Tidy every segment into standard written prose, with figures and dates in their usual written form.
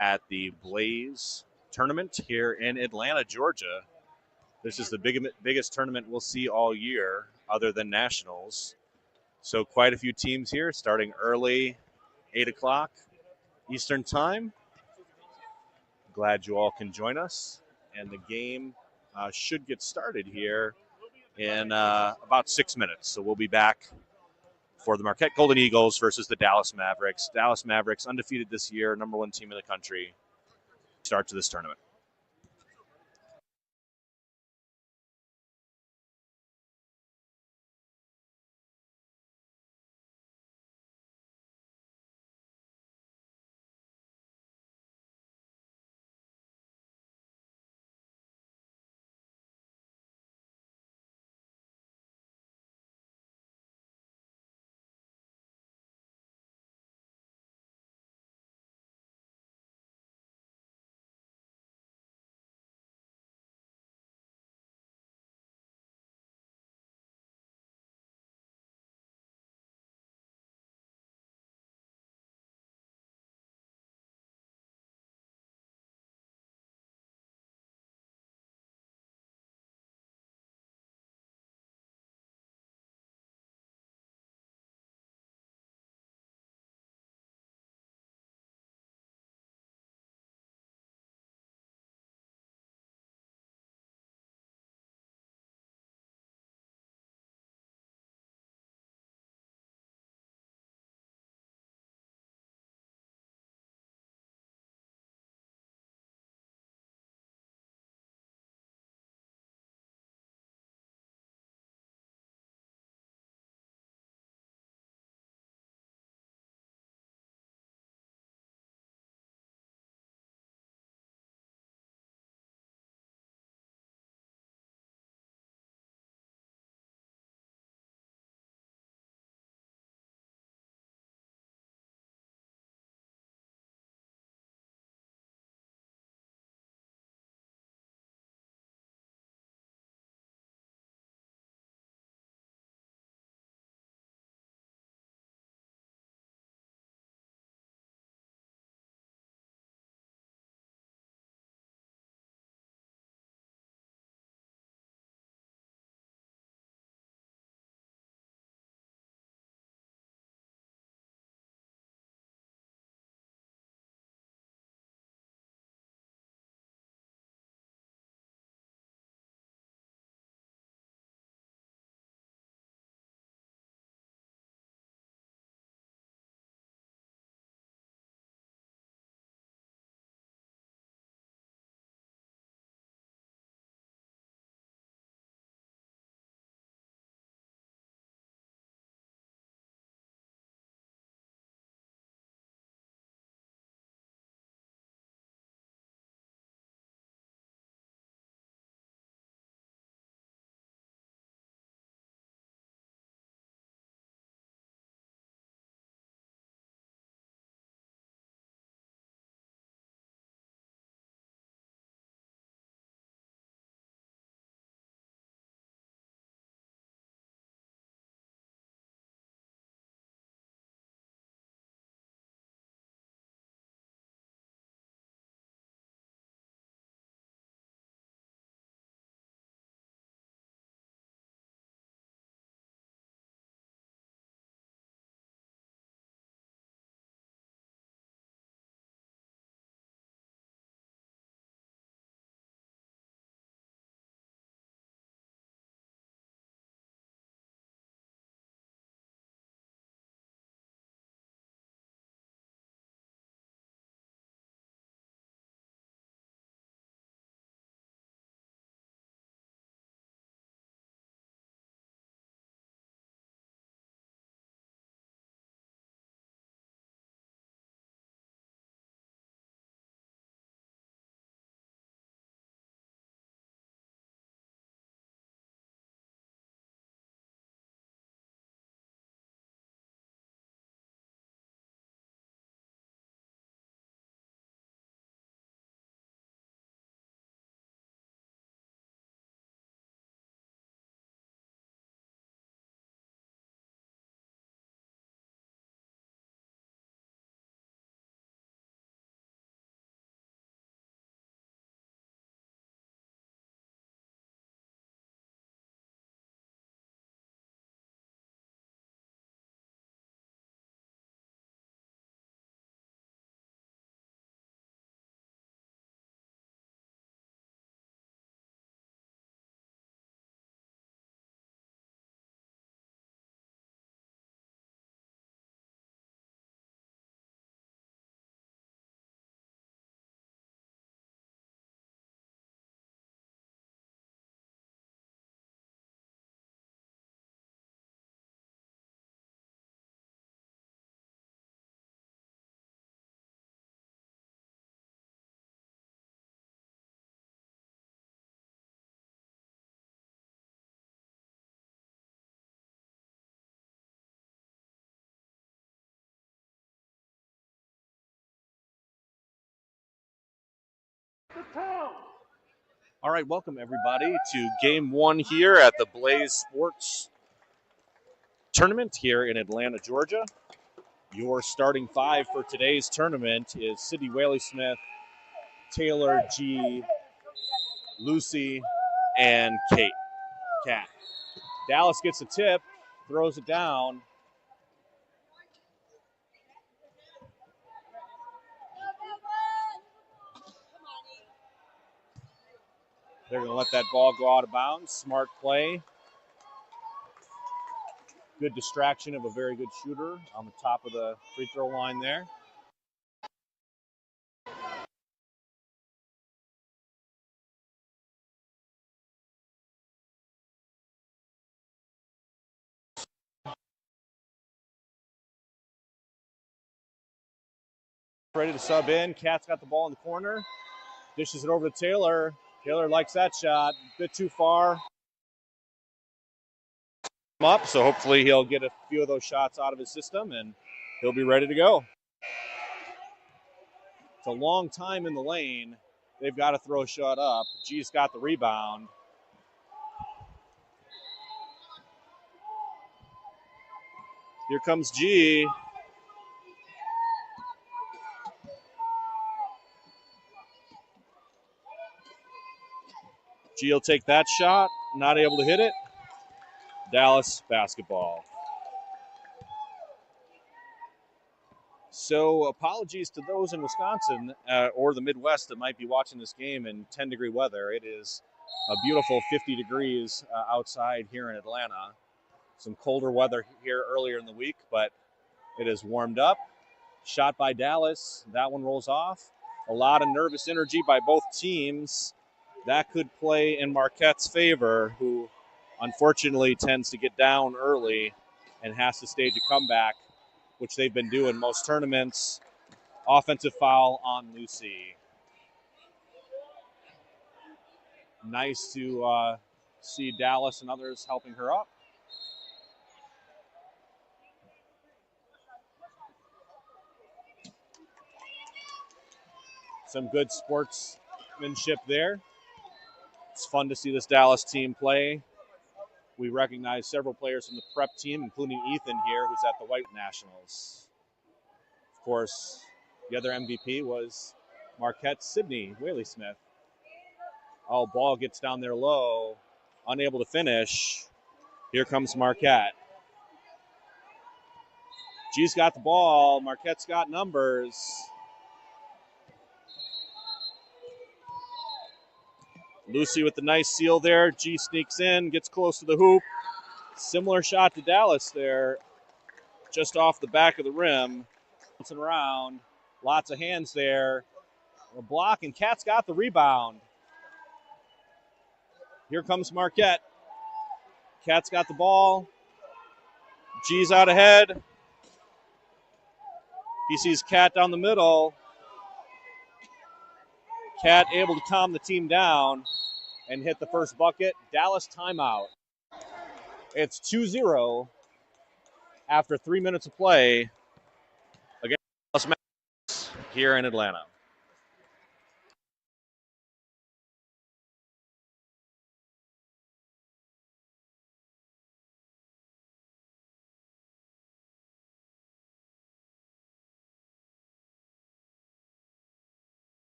at the Blaze tournament here in Atlanta, Georgia. This is the biggest tournament we'll see all year, other than nationals. So quite a few teams here, starting early, 8 o'clock Eastern Time. Glad you all can join us. And the game should get started here in about 6 minutes. So we'll be back for the Marquette Golden Eagles versus the Dallas Mavericks. Dallas Mavericks, undefeated this year, #1 team in the country. Start to this tournament. All right, welcome everybody to game one here at the Blaze Sports Tournament here in Atlanta, Georgia. Your starting five for today's tournament is Sydney Whaley-Smith, Taylor G, Lucy, and Kat. Dallas gets a tip, throws it down. They're going to let that ball go out of bounds. Smart play. Good distraction of a very good shooter on the top of the free throw line there. Ready to sub in. Kat's got the ball in the corner. Dishes it over to Taylor. Taylor likes that shot. A bit too far. Up, so hopefully he'll get a few of those shots out of his system and he'll be ready to go. It's a long time in the lane. They've got to throw a shot up. G's got the rebound. Here comes G. G will take that shot. Not able to hit it. Dallas basketball. So apologies to those in Wisconsin or the Midwest that might be watching this game in 10-degree weather. It is a beautiful 50 degrees outside here in Atlanta. Some colder weather here earlier in the week, but it has warmed up. Shot by Dallas. That one rolls off. A lot of nervous energy by both teams. That could play in Marquette's favor, who unfortunately tends to get down early and has to stage a comeback, which they've been doing most tournaments. Offensive foul on Lucy. Nice to see Dallas and others helping her up. Some good sportsmanship there. It's fun to see this Dallas team play. We recognize several players from the prep team, including Ethan here, who's at the White Nationals. Of course, the other MVP was Marquette Sydney Whaley-Smith. Oh, ball gets down there low, unable to finish. Here comes Marquette. G's got the ball. Marquette's got numbers. Lucy with the nice seal there. G sneaks in, gets close to the hoop. Similar shot to Dallas there, just off the back of the rim. Bouncing around. Lots of hands there. A block, and Kat's got the rebound. Here comes Marquette. Kat's got the ball. G's out ahead. He sees Kat down the middle. Kat able to calm the team down and hit the first bucket. Dallas timeout. It's 2-0 after 3 minutes of play against Dallas Mavericks here in Atlanta.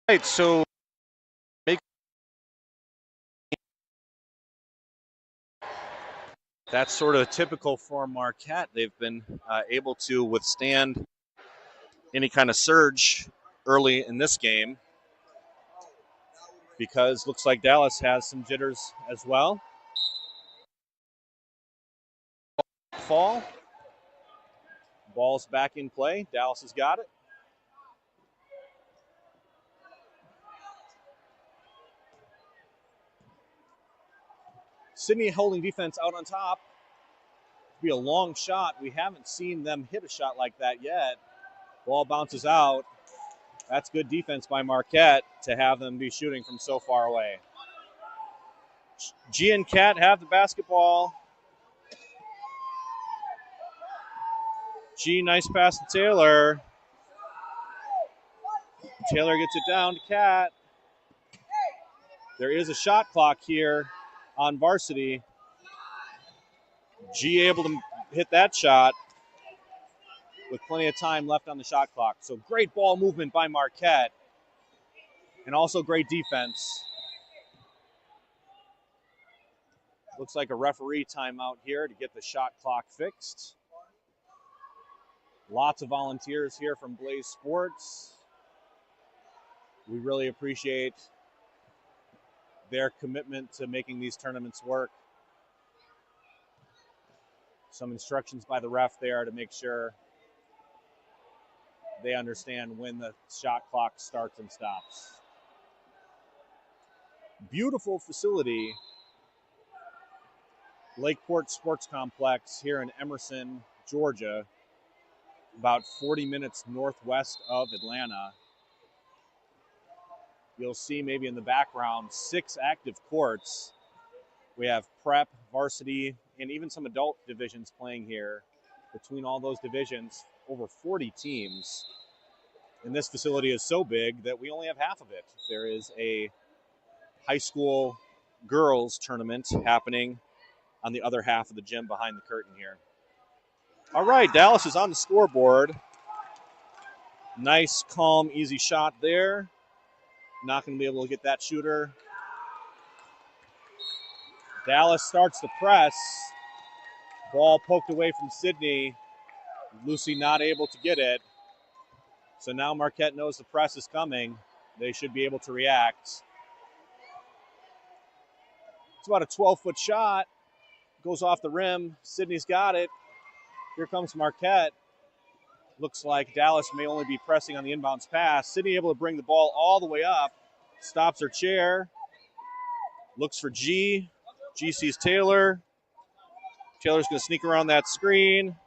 Right, so that's sort of typical for Marquette. They've been able to withstand any kind of surge early in this game because looks like Dallas has some jitters as well. Fall. Ball's back in play. Dallas has got it. Sydney holding defense out on top. It'll be a long shot. We haven't seen them hit a shot like that yet. Ball bounces out. That's good defense by Marquette to have them be shooting from so far away. G and Cat have the basketball. G, nice pass to Taylor. Taylor gets it down to Cat. There is a shot clock here on varsity. G able to hit that shot with plenty of time left on the shot clock. So great ball movement by Marquette and also great defense. Looks like a referee timeout here to get the shot clock fixed. Lots of volunteers here from Blaze Sports. We really appreciate their commitment to making these tournaments work. Some instructions by the ref there to make sure they understand when the shot clock starts and stops. Beautiful facility, Lakeport Sports Complex here in Emerson, Georgia, about 40 minutes northwest of Atlanta. You'll see maybe in the background 6 active courts. We have prep, varsity, and even some adult divisions playing here. Between all those divisions, over 40 teams. And this facility is so big that we only have half of it. There is a high school girls tournament happening on the other half of the gym behind the curtain here. All right, Dallas is on the scoreboard. Nice, calm, easy shot there. Not going to be able to get that shooter. Dallas starts the press. Ball poked away from Sydney. Lucy not able to get it. So now Marquette knows the press is coming. They should be able to react. It's about a 12-foot shot. Goes off the rim. Sydney's got it. Here comes Marquette. Looks like Dallas may only be pressing on the inbounds pass. Sydney able to bring the ball all the way up. Stops her chair. Looks for G. G sees Taylor. Taylor's going to sneak around that screen.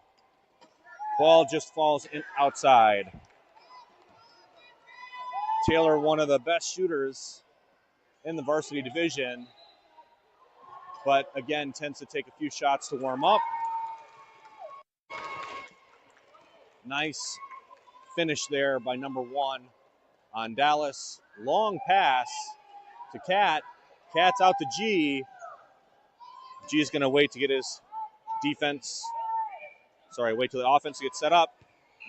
Ball just falls outside. Taylor, one of the best shooters in the varsity division, but again, tends to take a few shots to warm up. Nice finish there by number 1 on Dallas. Long pass to Cat. Cat's out to G. G's going to wait to get his defense. Wait till the offense gets set up.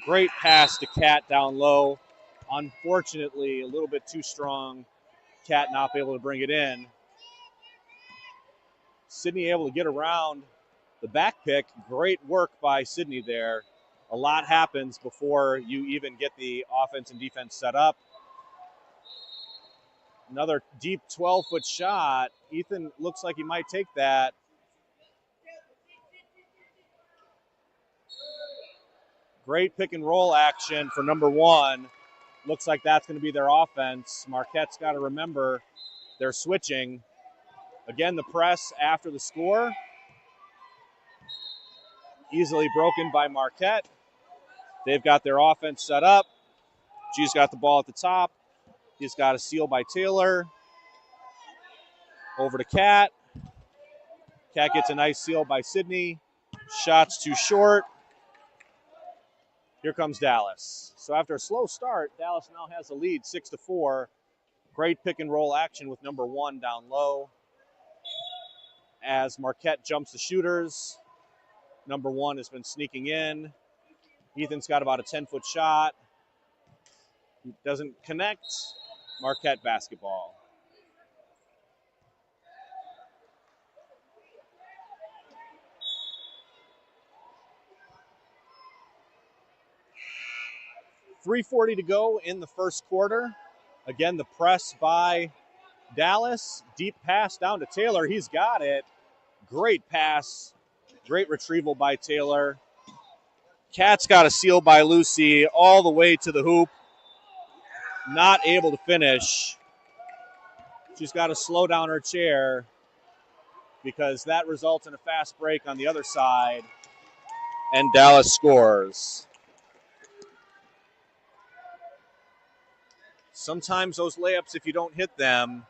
Great pass to Cat down low. Unfortunately, a little bit too strong. Cat not able to bring it in. Sydney able to get around the back pick. Great work by Sydney there. A lot happens before you even get the offense and defense set up. Another deep 12-foot shot. Ethan looks like he might take that. Great pick and roll action for number 1. Looks like that's going to be their offense. Marquette's got to remember they're switching. Again, the press after the score. Easily broken by Marquette. They've got their offense set up. G's got the ball at the top. He's got a steal by Taylor. Over to Cat. Cat gets a nice steal by Sydney. Shots too short. Here comes Dallas. So after a slow start, Dallas now has the lead 6-4. Great pick and roll action with number 1 down low. As Marquette jumps the shooters, number 1 has been sneaking in. Ethan's got about a 10-foot shot. Doesn't connect. Marquette basketball. 3:40 to go in the first quarter. Again, the press by Dallas. Deep pass down to Taylor. He's got it. Great pass. Great retrieval by Taylor. Kat's got a seal by Lucy all the way to the hoop. Not able to finish. She's got to slow down her chair because that results in a fast break on the other side. And Dallas scores. Sometimes those layups, if you don't hit them,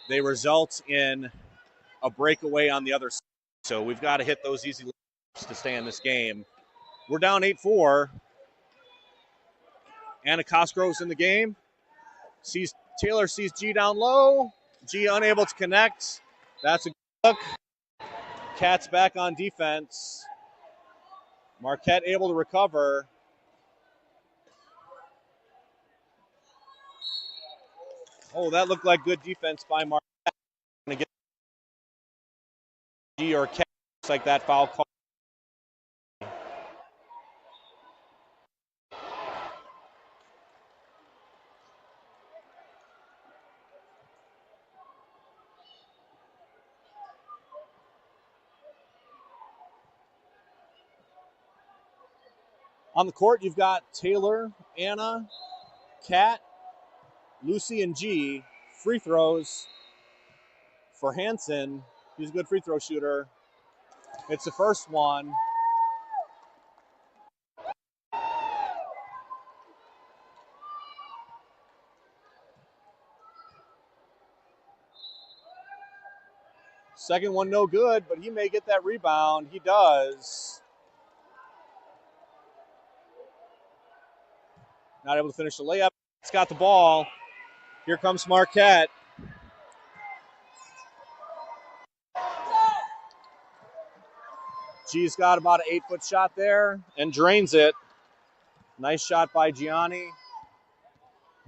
they result in a breakaway on the other side. So we've got to hit those easy layups to stay in this game. We're down 8-4. Anna Cosgrove's in the game. Taylor sees G down low. G unable to connect. That's a good look. Kat's back on defense. Marquette able to recover. Oh, that looked like good defense by Marquette. Going to get G or Kat. Looks like that foul call. On the court, you've got Taylor, Anna, Kat, Lucy, and G. Free throws for Hansen. He's a good free throw shooter. It's the first one. Second one no good, but he may get that rebound. He does. Not able to finish the layup. He's got the ball. Here comes Marquette. G's got about an 8-foot shot there and drains it. Nice shot by Gianni.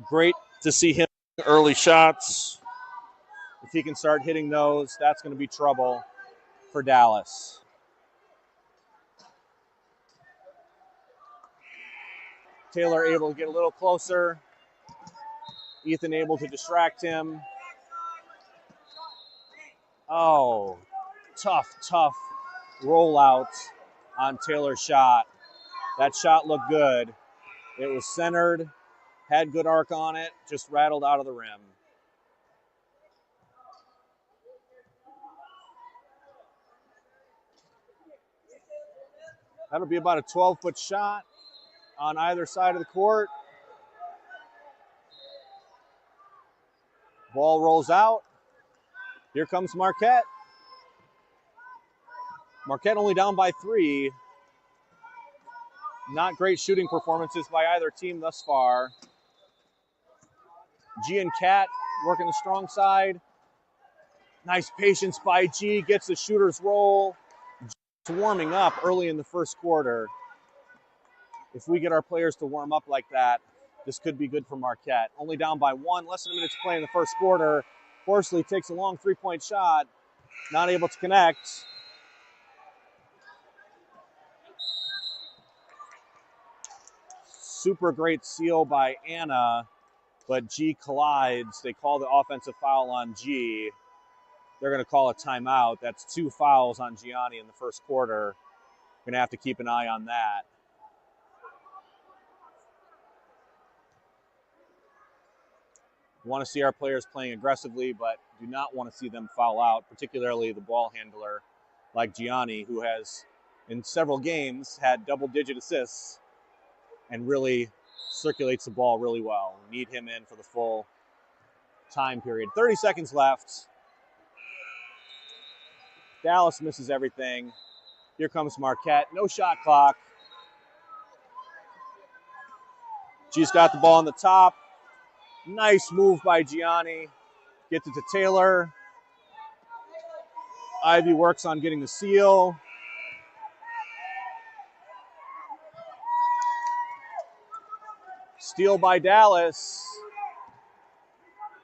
Great to see him early shots. If he can start hitting those, that's going to be trouble for Dallas. Taylor able to get a little closer. Ethan able to distract him. Oh, tough rollout on Taylor's shot. That shot looked good. It was centered, had good arc on it, just rattled out of the rim. That'll be about a 12-foot shot on either side of the court. Ball rolls out. Here comes Marquette. Marquette only down by 3. Not great shooting performances by either team thus far. G and Kat working the strong side. Nice patience by G, gets the shooter's roll. It's warming up early in the first quarter. If we get our players to warm up like that, this could be good for Marquette. Only down by 1, less than a minute to play in the first quarter. Horsley takes a long 3-point shot, not able to connect. Super great seal by Anna, but G collides. They call the offensive foul on G. They're going to call a timeout. That's 2 fouls on Gianni in the first quarter. Going to have to keep an eye on that. Want to see our players playing aggressively, but do not want to see them foul out, particularly the ball handler like Gianni, who has, in several games, had double-digit assists and really circulates the ball really well. We need him in for the full time period. 30 seconds left. Dallas misses everything. Here comes Marquette. No shot clock. G's got the ball on the top. Nice move by Gianni. Gets it to Taylor. Ivy works on getting the seal. Steal by Dallas.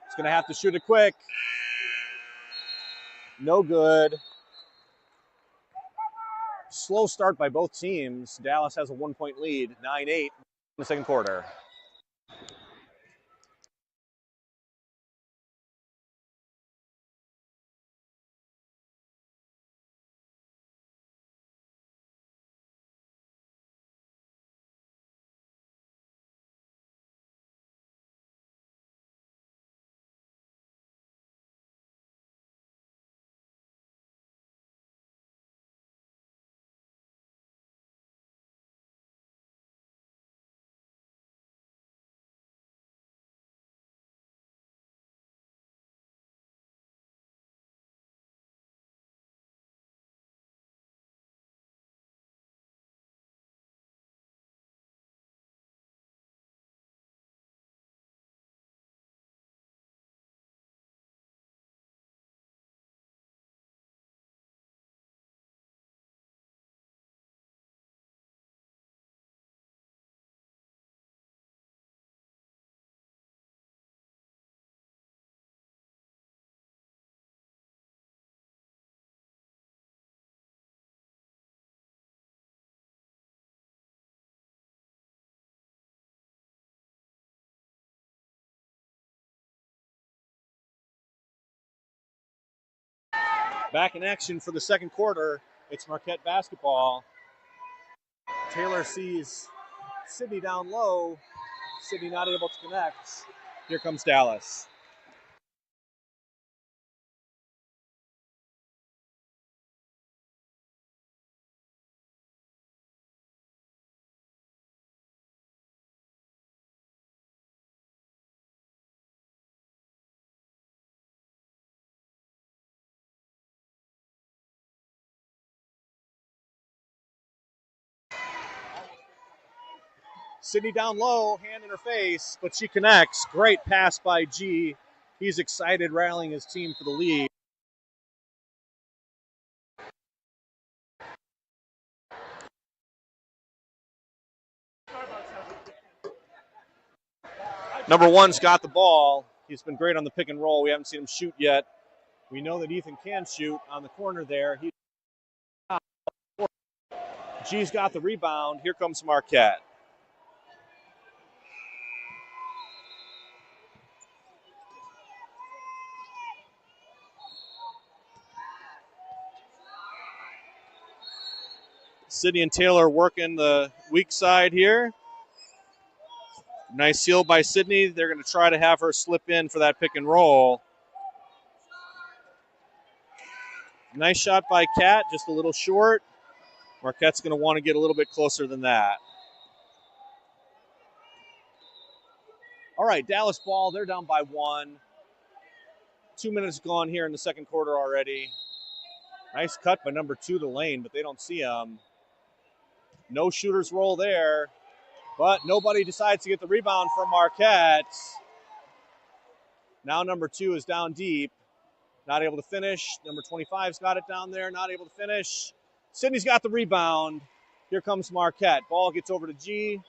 It's going to have to shoot it quick. No good. slow start by both teams. Dallas has a 1-point lead, 9-8 in the second quarter. Back in action for the second quarter. It's Marquette basketball. Taylor sees Sydney down low. Sydney not able to connect. Here comes Dallas. Sydney down low, hand in her face, but she connects. Great pass by G. He's excited, rallying his team for the lead. Number one's got the ball. He's been great on the pick and roll. We haven't seen him shoot yet. We know that Ethan can shoot on the corner there. G's got the rebound. Here comes Marquette. Sydney and Taylor working the weak side here. Nice seal by Sydney. They're going to try to have her slip in for that pick and roll. Nice shot by Kat, just a little short. Marquette's going to want to get a little bit closer than that. All right, Dallas ball. They're down by 1. 2 minutes gone here in the second quarter already. Nice cut by number 2 to Lane, but they don't see him. No shooter's roll there, but nobody decides to get the rebound from Marquette. Now number 2 is down deep. Not able to finish. Number 25's got it down there. Not able to finish. Sydney's got the rebound. Here comes Marquette. Ball gets over to G.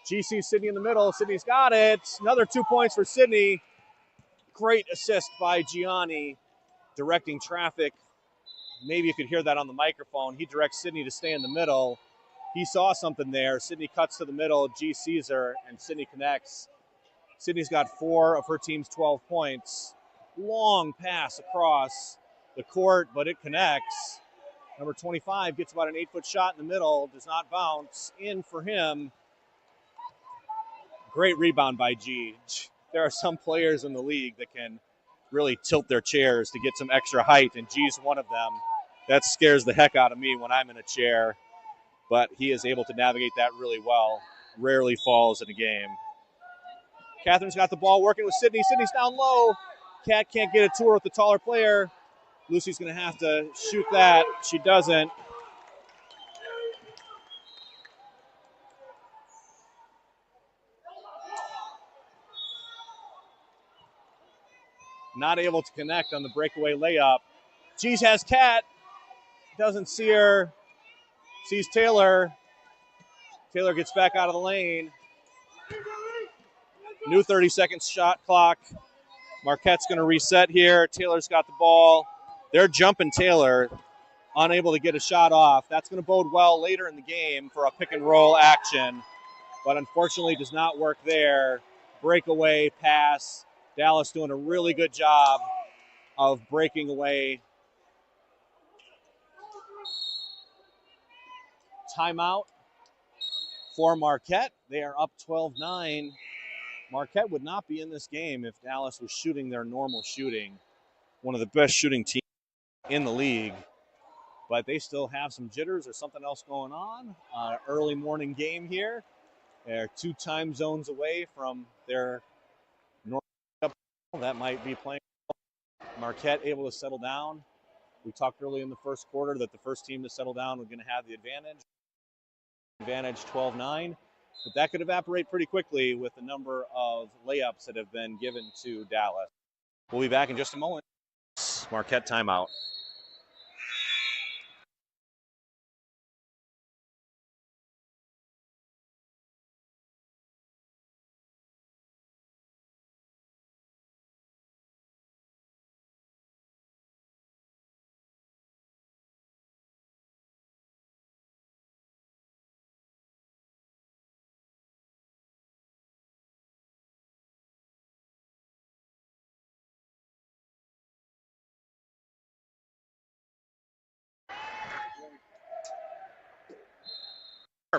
G sees Sydney in the middle. Sydney's got it. Another 2 points for Sydney. Great assist by Gianni, directing traffic. Maybe you could hear that on the microphone. He directs Sydney to stay in the middle. He saw something there. Sydney cuts to the middle. G sees her, and Sydney connects. Sydney's got 4 of her team's 12 points. Long pass across the court, but it connects. Number 25 gets about an 8-foot shot in the middle. Does not bounce. In for him. Great rebound by G. There are some players in the league that can really tilt their chairs to get some extra height, and G's one of them. That scares the heck out of me when I'm in a chair. But he is able to navigate that really well. Rarely falls in a game. Catherine's got the ball working with Sydney. Sydney's down low. Kat can't get it to her with the taller player. Lucy's going to have to shoot that. She doesn't. Not able to connect on the breakaway layup. G's has Kat. Doesn't see her. Sees Taylor. Taylor gets back out of the lane. New 30-second shot clock. Marquette's going to reset here. Taylor's got the ball. They're jumping Taylor, unable to get a shot off. That's going to bode well later in the game for a pick and roll action, but unfortunately does not work there. Breakaway pass. Dallas doing a really good job of breaking away. Timeout for Marquette. They are up 12-9. Marquette would not be in this game if Dallas was shooting their normal shooting. One of the best shooting teams in the league. But they still have some jitters or something else going on. Early morning game here. They're 2 time zones away from their north. That might be playing. Marquette able to settle down. We talked early in the first quarter that the first team to settle down was going to have the advantage. Advantage 12-9. But that could evaporate pretty quickly with the number of layups that have been given to Dallas. We'll be back in just a moment. Marquette timeout.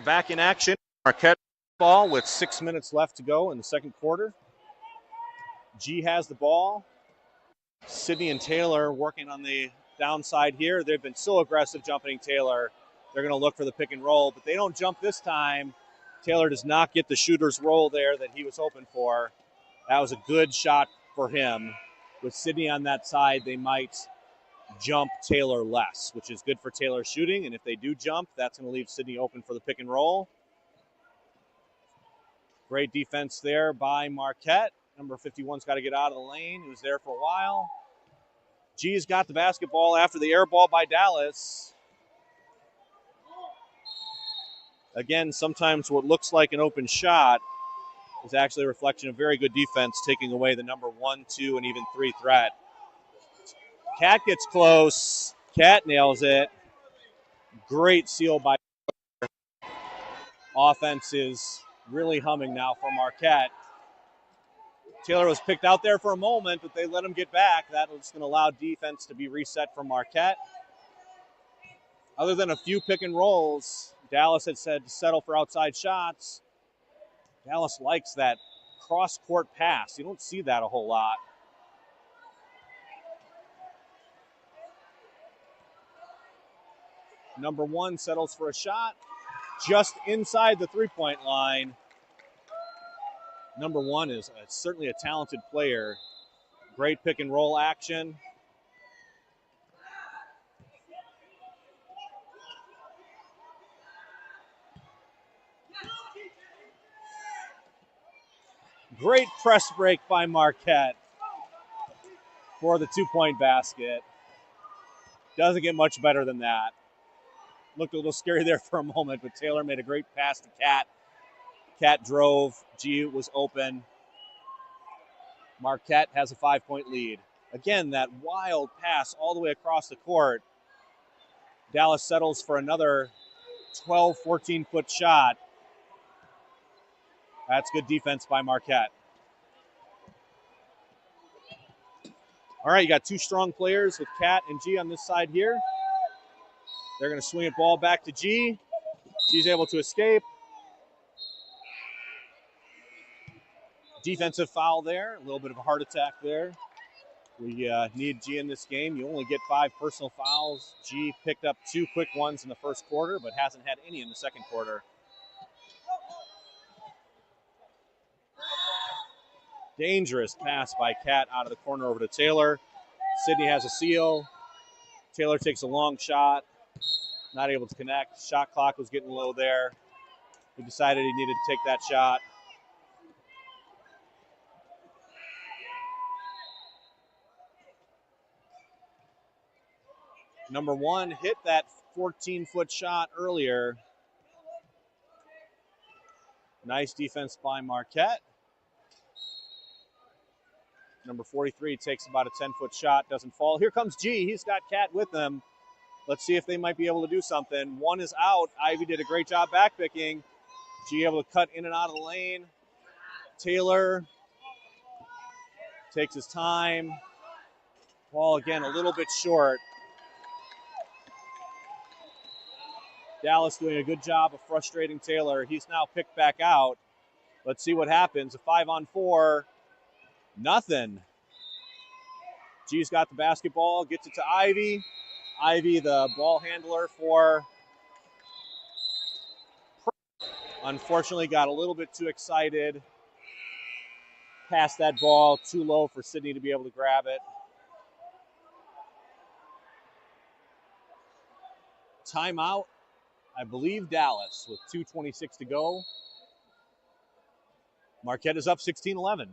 Back in action. Marquette ball with 6 minutes left to go in the second quarter. G has the ball. Sydney and Taylor working on the downside here. They've been so aggressive jumping Taylor. They're going to look for the pick and roll, but they don't jump this time. Taylor does not get the shooter's roll there that he was hoping for. That was a good shot for him. With Sydney on that side, they might jump Taylor less, which is good for Taylor's shooting. And if they do jump, that's going to leave Sydney open for the pick and roll. Great defense there by Marquette. Number 51's got to get out of the lane. He was there for a while. G's got the basketball after the air ball by Dallas. Again, sometimes what looks like an open shot is actually a reflection of very good defense, taking away the number 1, 2, and even 3 threat. Cat gets close. Cat nails it. Great seal by. Offense is really humming now for Marquette. Taylor was picked out there for a moment, but they let him get back. That was going to allow defense to be reset for Marquette. Other than a few pick and rolls, Dallas had said to settle for outside shots. Dallas likes that cross-court pass. You don't see that a whole lot. Number 1 settles for a shot just inside the three-point line. Number 1 is certainly a talented player. Great pick and roll action. Great press break by Marquette for the 2-point basket. Doesn't get much better than that. Looked a little scary there for a moment, but Taylor made a great pass to Cat. Cat drove. G was open. Marquette has a 5-point lead. Again, that wild pass all the way across the court. Dallas settles for another 12, 14-foot shot. That's good defense by Marquette. All right, you got 2 strong players with Cat and G on this side here. They're going to swing a ball back to G. G's able to escape. Defensive foul there. A little bit of a heart attack there. We need G in this game. You only get 5 personal fouls. G picked up 2 quick ones in the first quarter, but hasn't had any in the second quarter. Dangerous pass by Cat out of the corner over to Taylor. Sydney has a seal. Taylor takes a long shot. Not able to connect. Shot clock was getting low there. He decided he needed to take that shot. Number 1 hit that 14-foot shot earlier. Nice defense by Marquette. Number 43 takes about a 10-foot shot, doesn't fall. Here comes G. He's got Cat with him. Let's see if they might be able to do something. One is out. Ivy did a great job backpicking. G able to cut in and out of the lane. Taylor takes his time. Ball again a little bit short. Dallas doing a good job of frustrating Taylor. He's now picked back out. Let's see what happens. A 5-on-4. Nothing. G's got the basketball, gets it to Ivy. Ivy, the ball handler for, unfortunately got a little bit too excited. Passed that ball too low for Sydney to be able to grab it. Timeout, I believe Dallas with 2:26 to go. Marquette is up 16-11.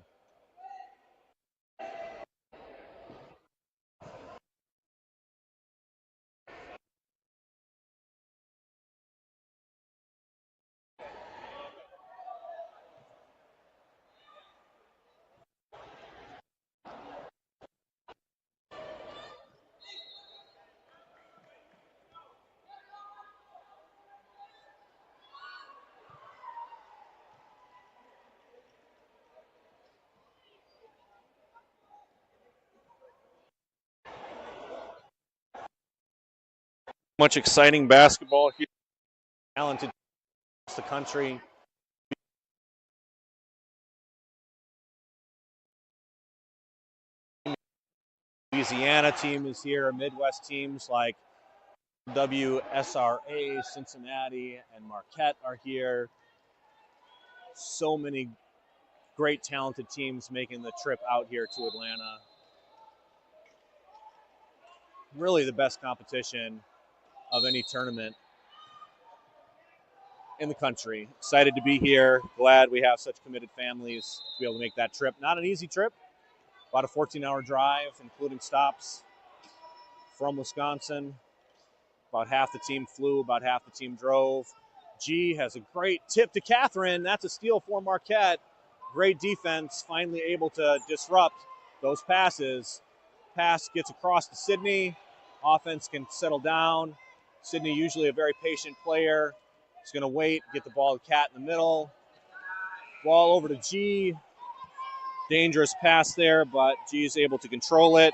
Much exciting basketball here. Talented across the country. Louisiana team is here. Midwest teams like WSRA, Cincinnati, and Marquette are here. So many great talented teams making the trip out here to Atlanta. Really the best competition of any tournament in the country. Excited to be here. Glad we have such committed families to be able to make that trip. Not an easy trip. About a 14-hour drive, including stops from Wisconsin. About half the team flew, about half the team drove. G has a great tip to Catherine. That's a steal for Marquette. Great defense, finally able to disrupt those passes. Pass gets across to Sydney. Offense can settle down. Sydney, usually a very patient player. He's going to wait, get the ball to Cat in the middle. Ball over to G. Dangerous pass there, but G is able to control it.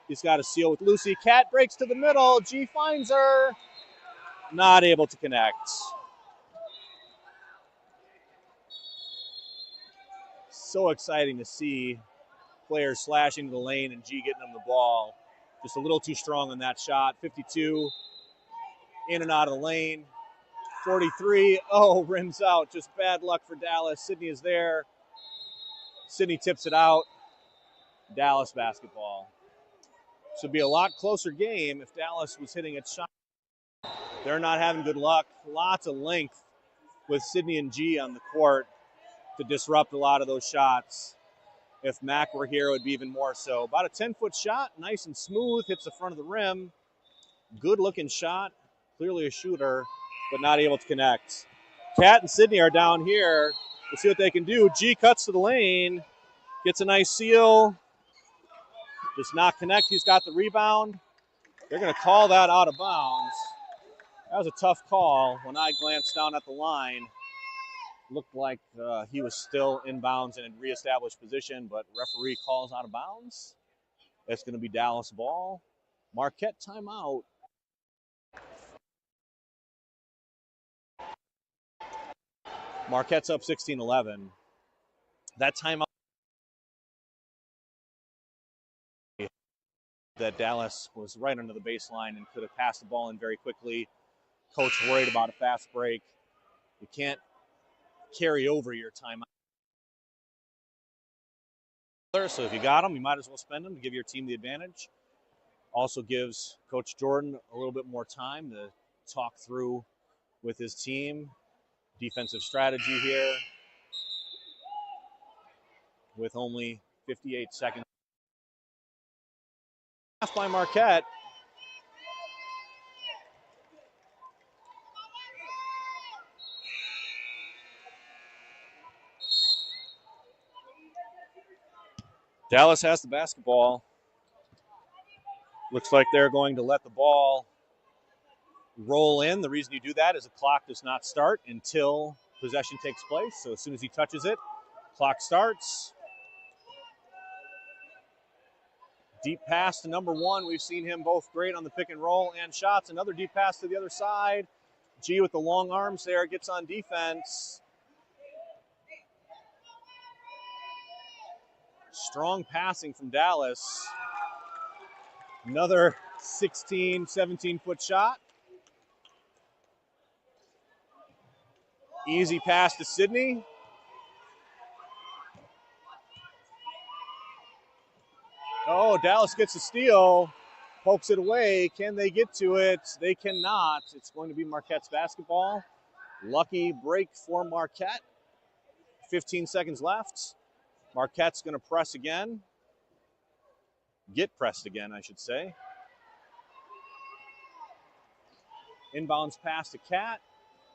He's got a seal with Lucy. Cat breaks to the middle. G finds her. Not able to connect. So exciting to see players slashing to the lane and G getting them the ball. Just a little too strong on that shot. 52 in and out of the lane. 43, rims out. Just bad luck for Dallas. Sydney is there. Sydney tips it out. Dallas basketball. This would be a lot closer game if Dallas was hitting its shot. They're not having good luck. Lots of length with Sydney and G on the court to disrupt a lot of those shots. If Mac were here, it would be even more so. About a 10-foot shot, nice and smooth, hits the front of the rim. Good-looking shot, clearly a shooter, but not able to connect. Cat and Sydney are down here. We'll see what they can do. G cuts to the lane, gets a nice seal. Does not connect. He's got the rebound. They're going to call that out of bounds. That was a tough call. When I glanced down at the line, looked like he was still in bounds and in reestablished position, but referee calls out of bounds. It's going to be Dallas ball. Marquette timeout. Marquette's up 16-11. That timeout that Dallas was right under the baseline and could have passed the ball in very quickly. Coach worried about a fast break. You can't carry over your timeout. So if you got them, you might as well spend them to give your team the advantage. Also gives Coach Jordan a little bit more time to talk through with his team. Defensive strategy here with only 58 seconds. Half by Marquette. Dallas has the basketball. Looks like they're going to let the ball roll in. The reason you do that is the clock does not start until possession takes place. So as soon as he touches it, clock starts. Deep pass to number one. We've seen him both great on the pick and roll and shots. Another deep pass to the other side. G with the long arms there gets on defense. Strong passing from Dallas. Another 16, 17-foot shot. Easy pass to Sydney. Oh, Dallas gets a steal. Pokes it away. Can they get to it? They cannot. It's going to be Marquette's basketball. Lucky break for Marquette. 15 seconds left. Marquette's going to press again. Get pressed again, I should say. Inbounds pass to Cat.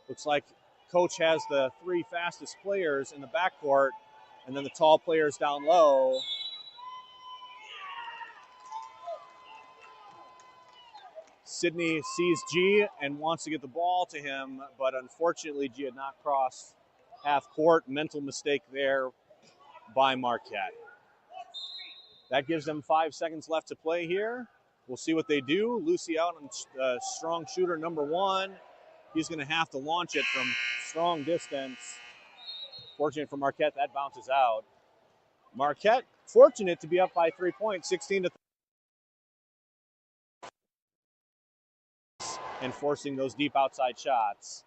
Looks like coach has the three fastest players in the backcourt and then the tall players down low. Sydney sees G and wants to get the ball to him, but unfortunately G had not crossed half court. Mental mistake there by Marquette. That gives them 5 seconds left to play here. We'll see what they do. Lucy out on strong shooter number one. He's going to have to launch it from strong distance. Fortunate for Marquette, that bounces out. Marquette fortunate to be up by 3 points, 16-13, and forcing those deep outside shots.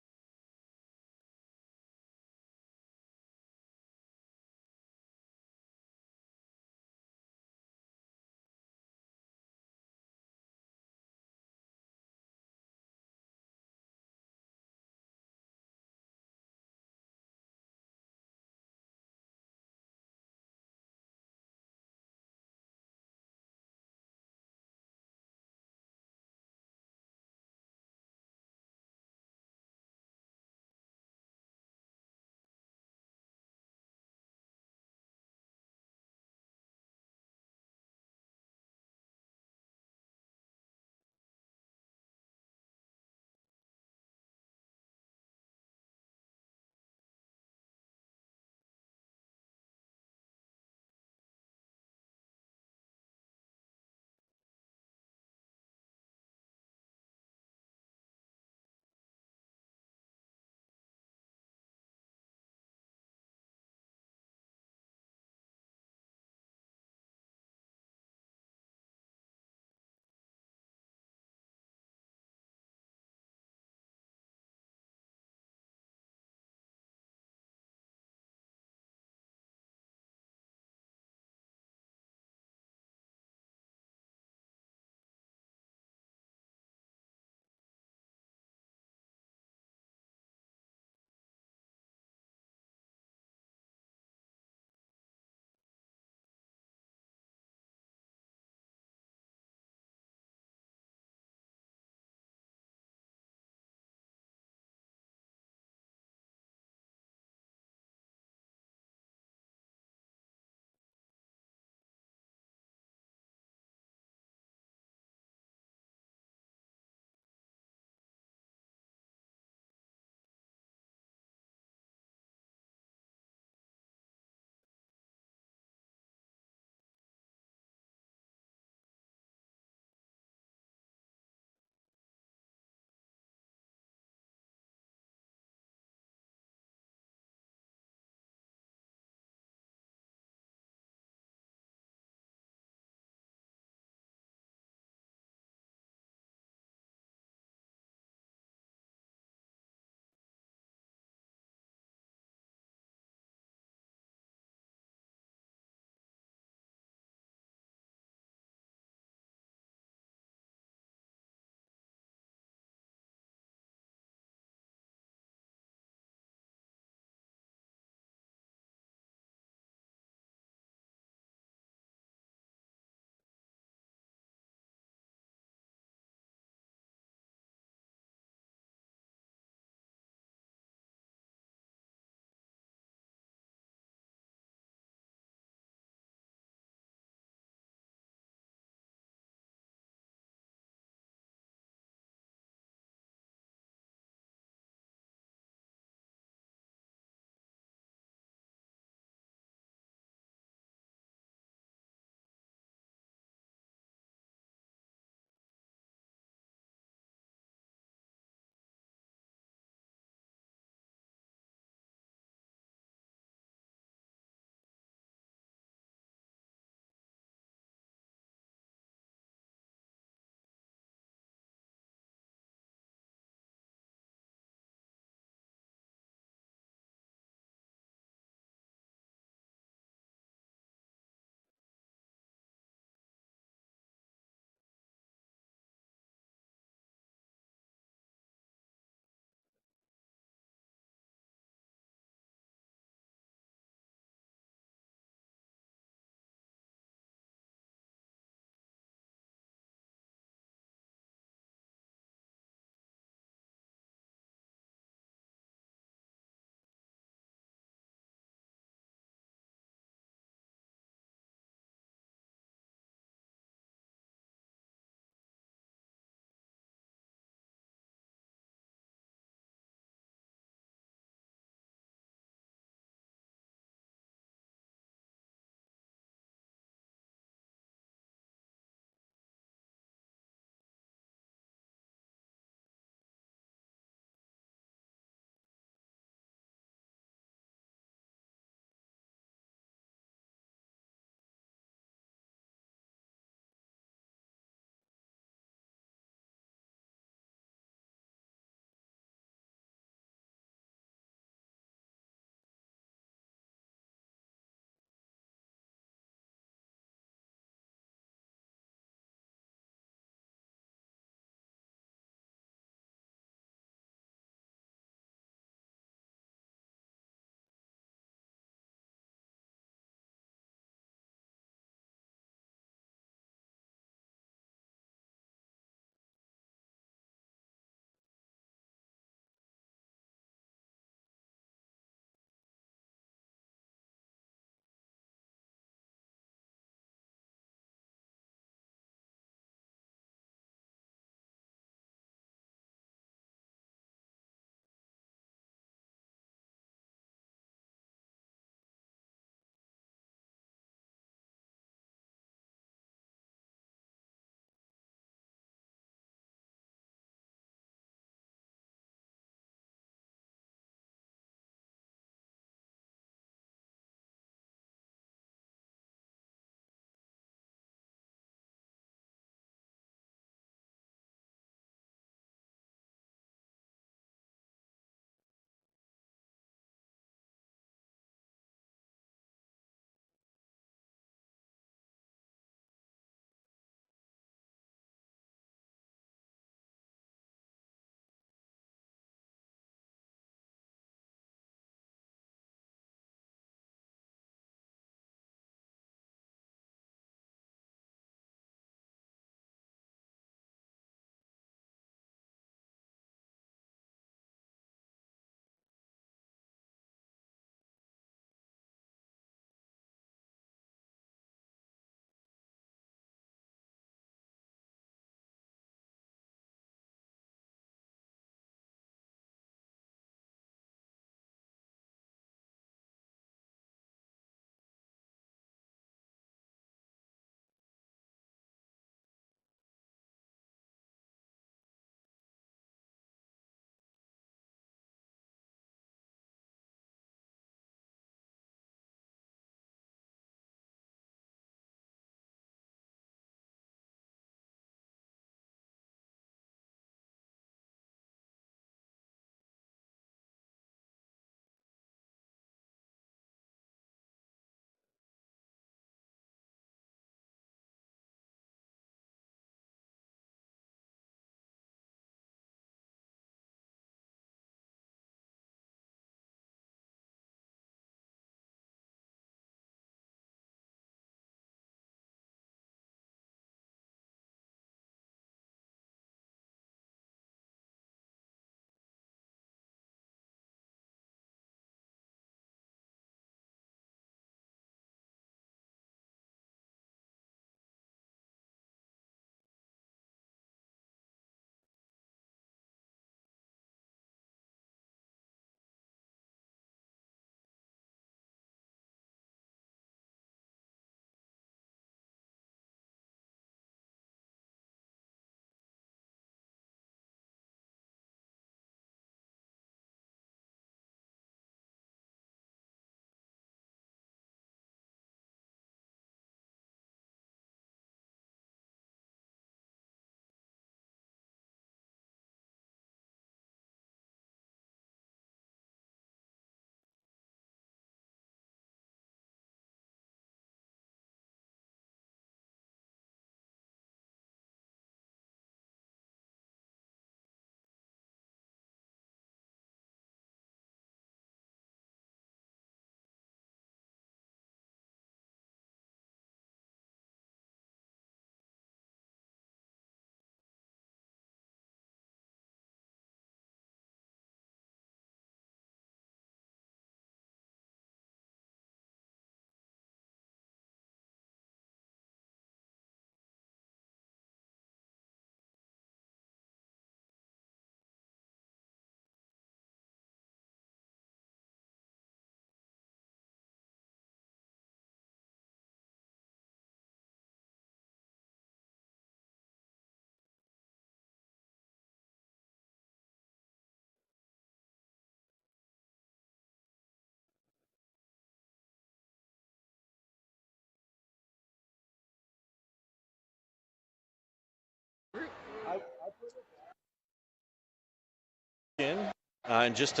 In just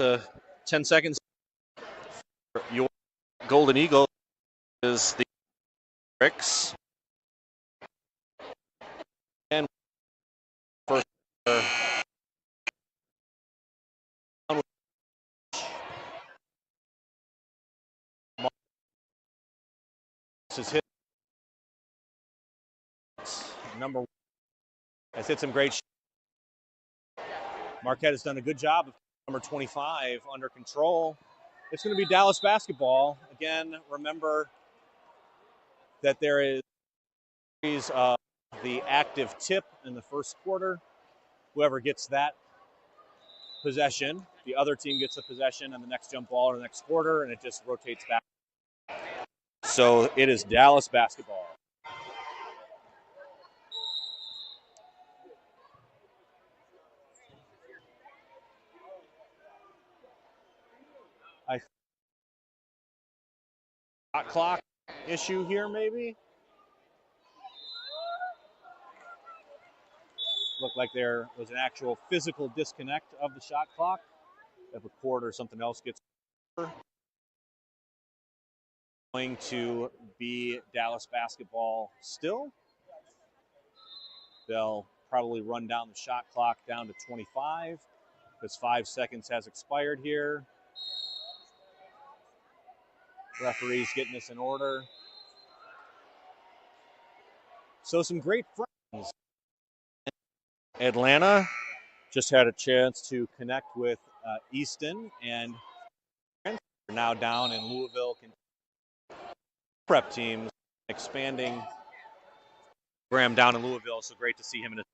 10 seconds, your Golden Eagle is the Mavericks. And first is hit number one. Has hit some great shots. Marquette has done a good job of number 25 under control. It's going to be Dallas basketball. Again, remember that there is the active tip in the first quarter. Whoever gets that possession, the other team gets the possession and the next jump ball in the next quarter, and it just rotates back. So it is Dallas basketball. Shot clock issue here, maybe. Looked like there was an actual physical disconnect of the shot clock. If a cord or something else gets going to be Dallas basketball still. They'll probably run down the shot clock down to 25 because 5 seconds has expired here. Referees getting this in order. So some great friends. Atlanta just had a chance to connect with Easton, and they're now down in Louisville. Prep teams expanding program down in Louisville, so great to see him in his.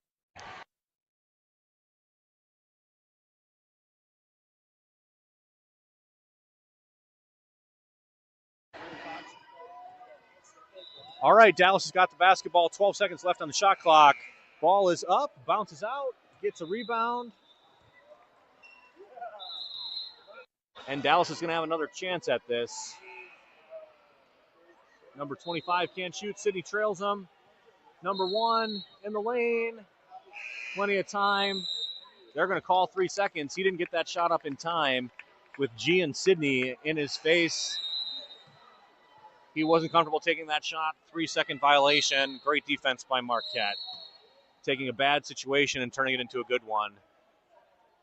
All right, Dallas has got the basketball. 12 seconds left on the shot clock. Ball is up, bounces out, gets a rebound. And Dallas is going to have another chance at this. Number 25 can't shoot. Sydney trails him. Number 1 in the lane. Plenty of time. They're going to call 3 seconds. He didn't get that shot up in time with G and Sydney in his face. He wasn't comfortable taking that shot. 3-second violation. Great defense by Marquette. Taking a bad situation and turning it into a good one.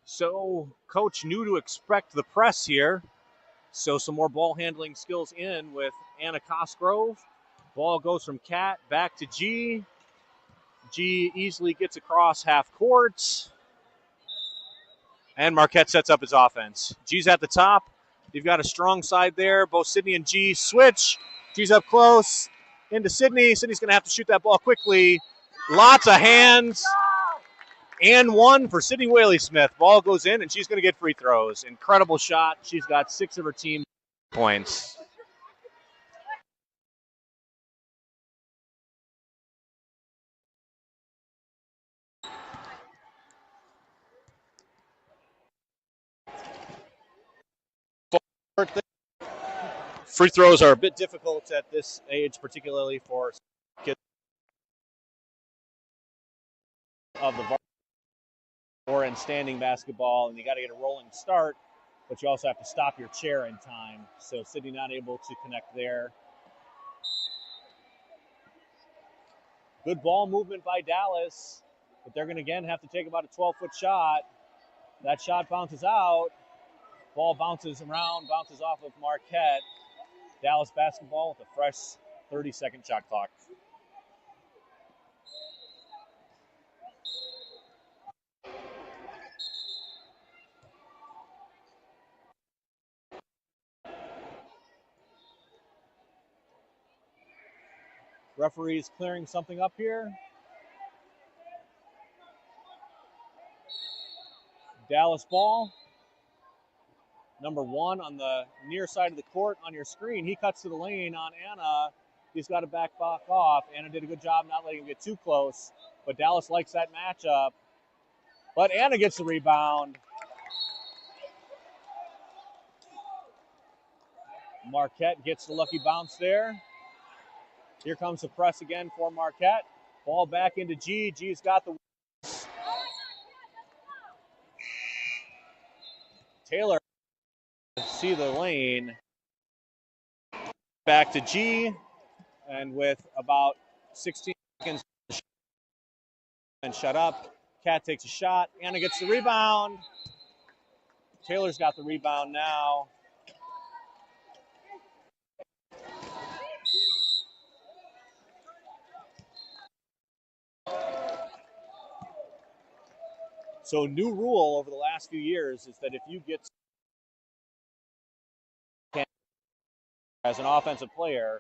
So coach knew to expect the press here. So some more ball handling skills in with Anna Cosgrove. Ball goes from Cat back to G. G easily gets across half court. And Marquette sets up his offense. G's at the top. You've got a strong side there. Both Sydney and G switch. G's up close. Into Sydney. Sydney's going to have to shoot that ball quickly. Lots of hands. And one for Sydney Whaley-Smith. Ball goes in, and she's going to get free throws. Incredible shot. She's got 6 of her team points. Free throws are a bit difficult at this age, particularly for kids of the or in standing basketball, and you got to get a rolling start, but you also have to stop your chair in time. So Sydney not able to connect there. Good ball movement by Dallas, but they're going to again have to take about a 12-foot shot. That shot bounces out. Ball bounces around, bounces off of Marquette. Dallas basketball with a fresh 30-second shot clock. Referees clearing something up here. Dallas ball. Number 1 on the near side of the court on your screen. He cuts to the lane on Anna. He's got to back off. Anna did a good job not letting him get too close, but Dallas likes that matchup. But Anna gets the rebound. Marquette gets the lucky bounce there. Here comes the press again for Marquette. Ball back into G. G's got the Taylor see the lane. Back to G, and with about 16 seconds and shut up. Cat takes a shot. Anna gets the rebound. Taylor's got the rebound now. So new rule over the last few years is that if you get as an offensive player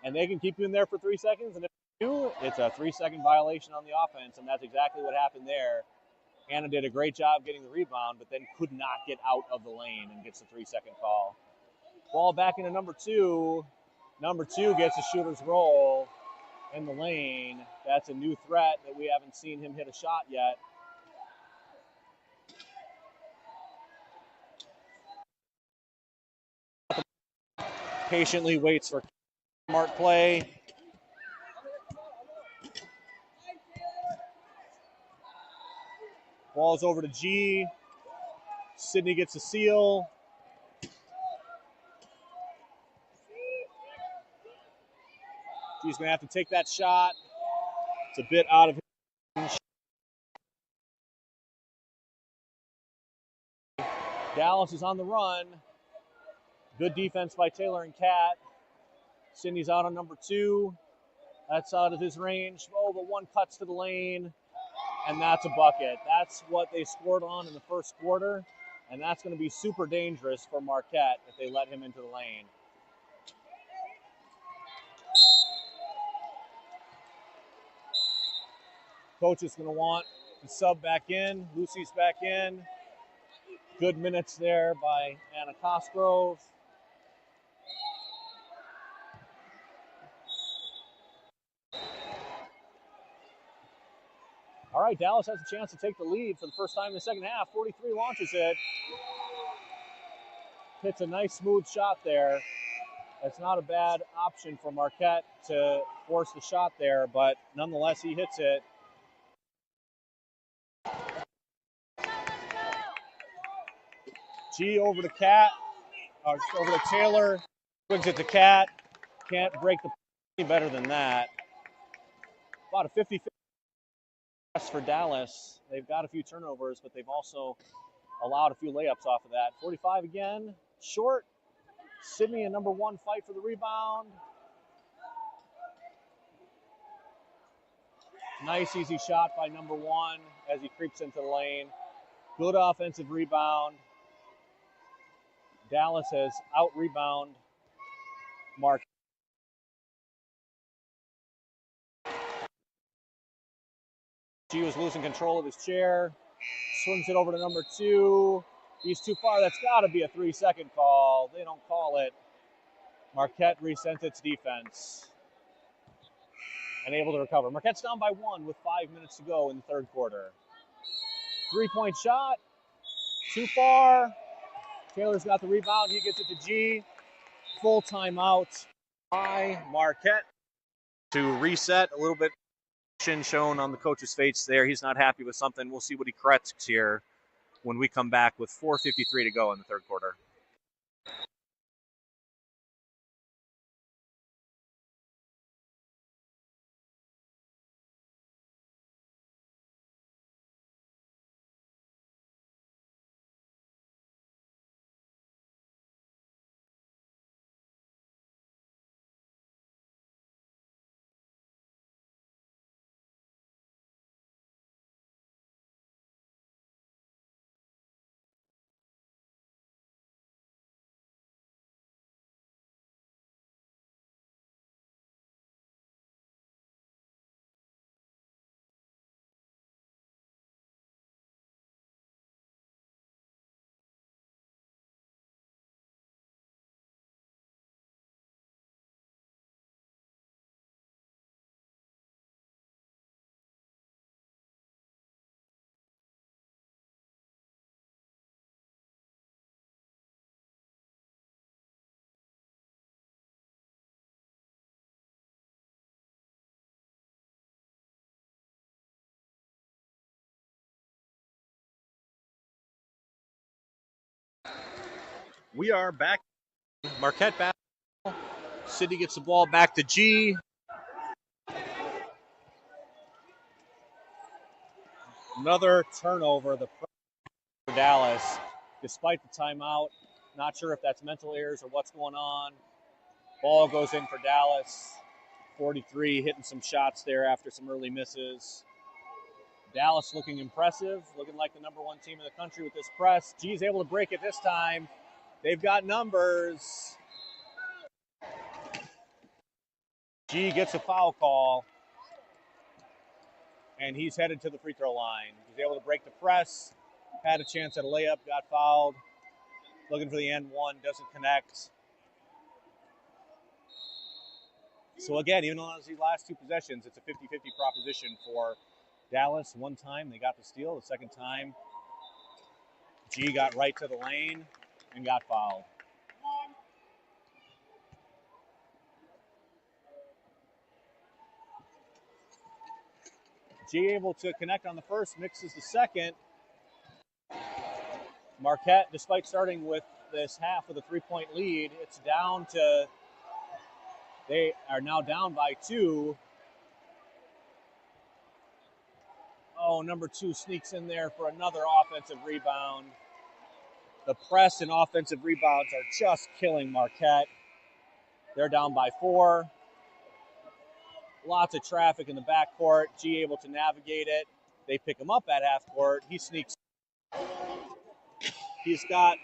and they can keep you in there for 3 seconds, and if you do, it's a 3-second violation on the offense, and that's exactly what happened there. Anna did a great job getting the rebound, but then could not get out of the lane and gets the 3-second call. Ball back into number 2. Number 2 gets a shooter's roll in the lane. That's a new threat that we haven't seen him hit a shot yet. Patiently waits for smart play. Ball's over to G. Sydney gets a seal. G's going to have to take that shot. It's a bit out of his range. Dallas is on the run. Good defense by Taylor and Cat. Sydney's out on number 2. That's out of his range. Oh, but one cuts to the lane, and that's a bucket. That's what they scored on in the first quarter, and that's going to be super dangerous for Marquette if they let him into the lane. Coach is going to want to sub back in. Lucy's back in. Good minutes there by Anna Cosgrove. All right, Dallas has a chance to take the lead for the first time in the second half. 43 launches it. Hits a nice smooth shot there. It's not a bad option for Marquette to force the shot there, but nonetheless, he hits it. G over to Cat, over to Taylor. Swings it to Cat. Can't break the any better than that. About a 50-50 for Dallas. They've got a few turnovers, but they've also allowed a few layups off of that. 45 again, short. Sydney and number 1 fight for the rebound. Nice easy shot by number 1 as he creeps into the lane. Good offensive rebound. Dallas has out-rebound Mark. G was losing control of his chair. Swings it over to number 2. He's too far. That's got to be a 3-second call. They don't call it. Marquette resents its defense and able to recover. Marquette's down by 1 with 5 minutes to go in the third quarter. 3-point shot. Too far. Taylor's got the rebound. He gets it to G. Full timeout by Marquette to reset. A little bit shown on the coach's face there. He's not happy with something. We'll see what he corrects here when we come back with 4:53 to go in the third quarter. We are back. Marquette back. City gets the ball back to G. Another turnover for Dallas. Despite the timeout, not sure if that's mental errors or what's going on. Ball goes in for Dallas. 43 hitting some shots there after some early misses. Dallas looking impressive, looking like the number one team in the country with this press. G's able to break it this time. They've got numbers. G gets a foul call, and he's headed to the free throw line. He's able to break the press, had a chance at a layup, got fouled. Looking for the end one, doesn't connect. So again, even on these last two possessions, it's a 50-50 proposition for Dallas. One time they got the steal. The second time, G got right to the lane and got fouled. G able to connect on the first, mixes the second. Marquette, despite starting with this half with a 3-point lead, it's down to, they are now down by 2. Oh, number 2 sneaks in there for another offensive rebound. The press and offensive rebounds are just killing Marquette. They're down by 4. Lots of traffic in the backcourt. G able to navigate it. They pick him up at half court. He sneaks. He's got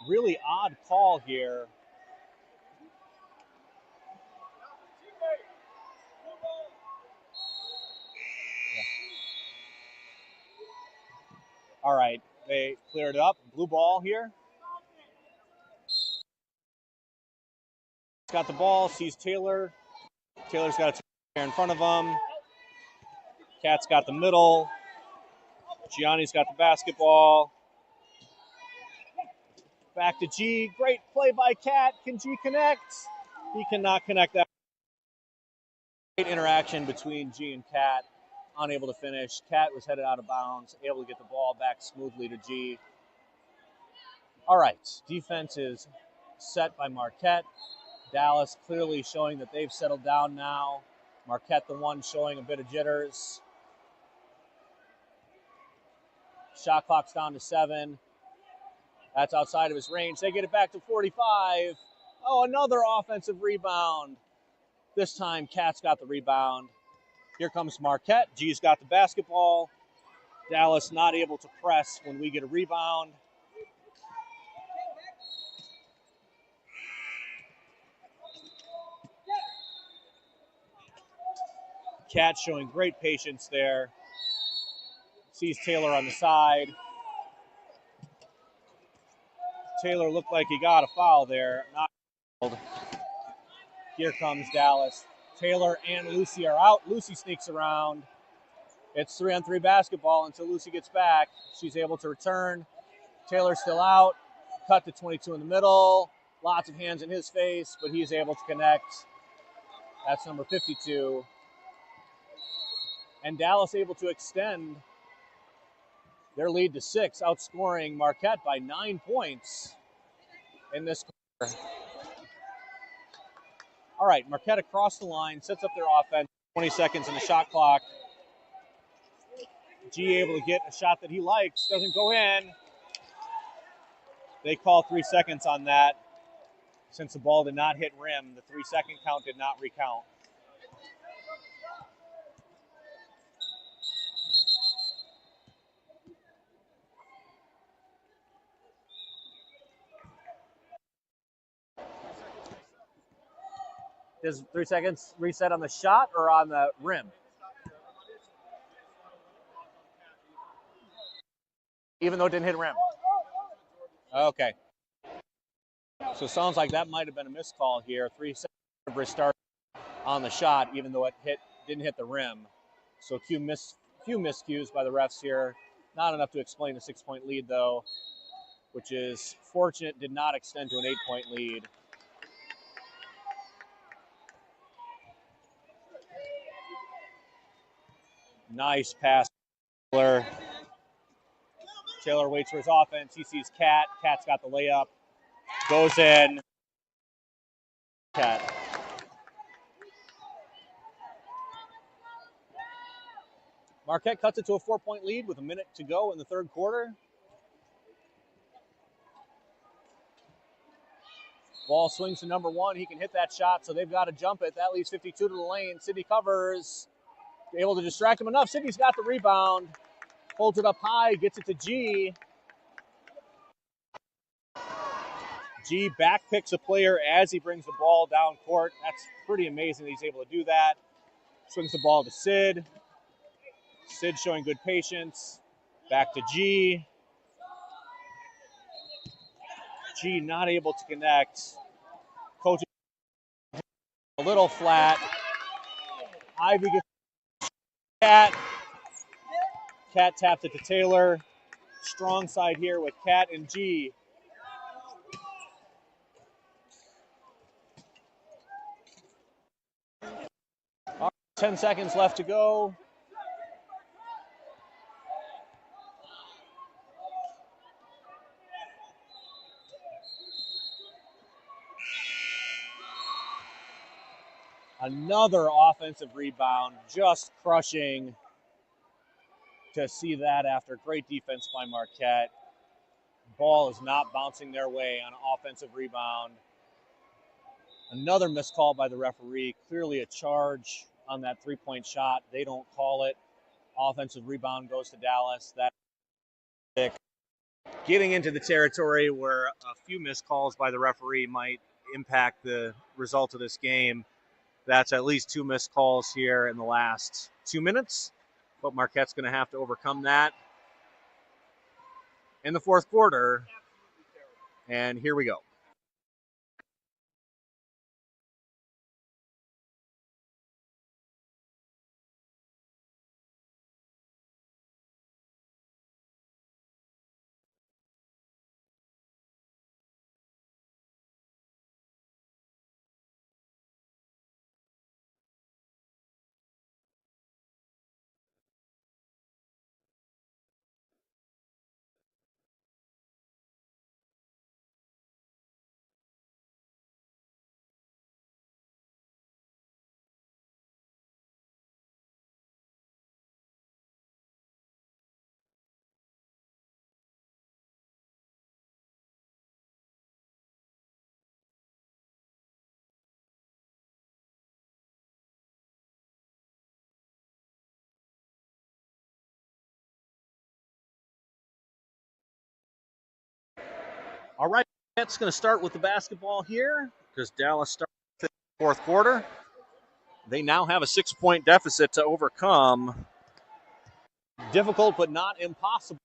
really odd call here. All right, they cleared it up. Blue ball here. He's got the ball, sees Taylor. Taylor's got a here in front of him. Cat's got the middle. Gianni's got the basketball. Back to G. Great play by Cat. Can G connect? He cannot connect that. Great interaction between G and Cat. Unable to finish. Cat was headed out of bounds. Able to get the ball back smoothly to G. All right. Defense is set by Marquette. Dallas clearly showing that they've settled down now. Marquette the one showing a bit of jitters. Shot clock's down to 7. That's outside of his range. They get it back to 45. Oh, another offensive rebound. This time, Cat's got the rebound. Here comes Marquette. G's got the basketball. Dallas not able to press when we get a rebound. Cat showing great patience there. Sees Taylor on the side. Taylor looked like he got a foul there. Not fouled. Here comes Dallas. Taylor and Lucy are out. Lucy sneaks around. It's 3-on-3 basketball until Lucy gets back. She's able to return. Taylor's still out. Cut to 22 in the middle. Lots of hands in his face, but he's able to connect. That's number 52. And Dallas able to extend their lead to 6, outscoring Marquette by 9 points in this quarter. All right, Marquette across the line, sets up their offense. 20 seconds in the shot clock. G able to get a shot that he likes, doesn't go in. They call 3 seconds on that. Since the ball did not hit rim, the 3-second count did not recount. Does 3 seconds reset on the shot or on the rim? Even though it didn't hit rim. Okay. So it sounds like that might have been a missed call here. 3 seconds restart on the shot, even though it didn't hit the rim. So few miscues by the refs here. Not enough to explain the 6-point lead, though, which is fortunate did not extend to an 8-point lead. Nice pass. Taylor waits for his offense. He sees Cat. Cat's got the layup. Goes in. Cat. Marquette cuts it to a 4-point lead with a minute to go in the third quarter. Ball swings to number one. He can hit that shot, so they've got to jump it. That leaves 52 to the lane. Sydney covers. Able to distract him enough. Sydney's got the rebound. Holds it up high. Gets it to G. G back picks a player as he brings the ball down court. That's pretty amazing that he's able to do that. Swings the ball to Sid. Sid showing good patience. Back to G. G not able to connect. Coach a little flat. Ivy gets Cat. Cat taps it to Taylor. Strong side here with Cat and G. All right, 10 seconds left to go. Another offensive rebound, just crushing to see that after great defense by Marquette. Ball is not bouncing their way on an offensive rebound. Another missed call by the referee, clearly a charge on that three-point shot. They don't call it. Offensive rebound goes to Dallas. That's getting into the territory where a few missed calls by the referee might impact the result of this game. That's at least 2 missed calls here in the last 2 minutes, but Marquette's going to have to overcome that in the fourth quarter. And here we go. All right, that's going to start with the basketball here because Dallas starts the fourth quarter. They now have a 6-point deficit to overcome. Difficult, but not impossible.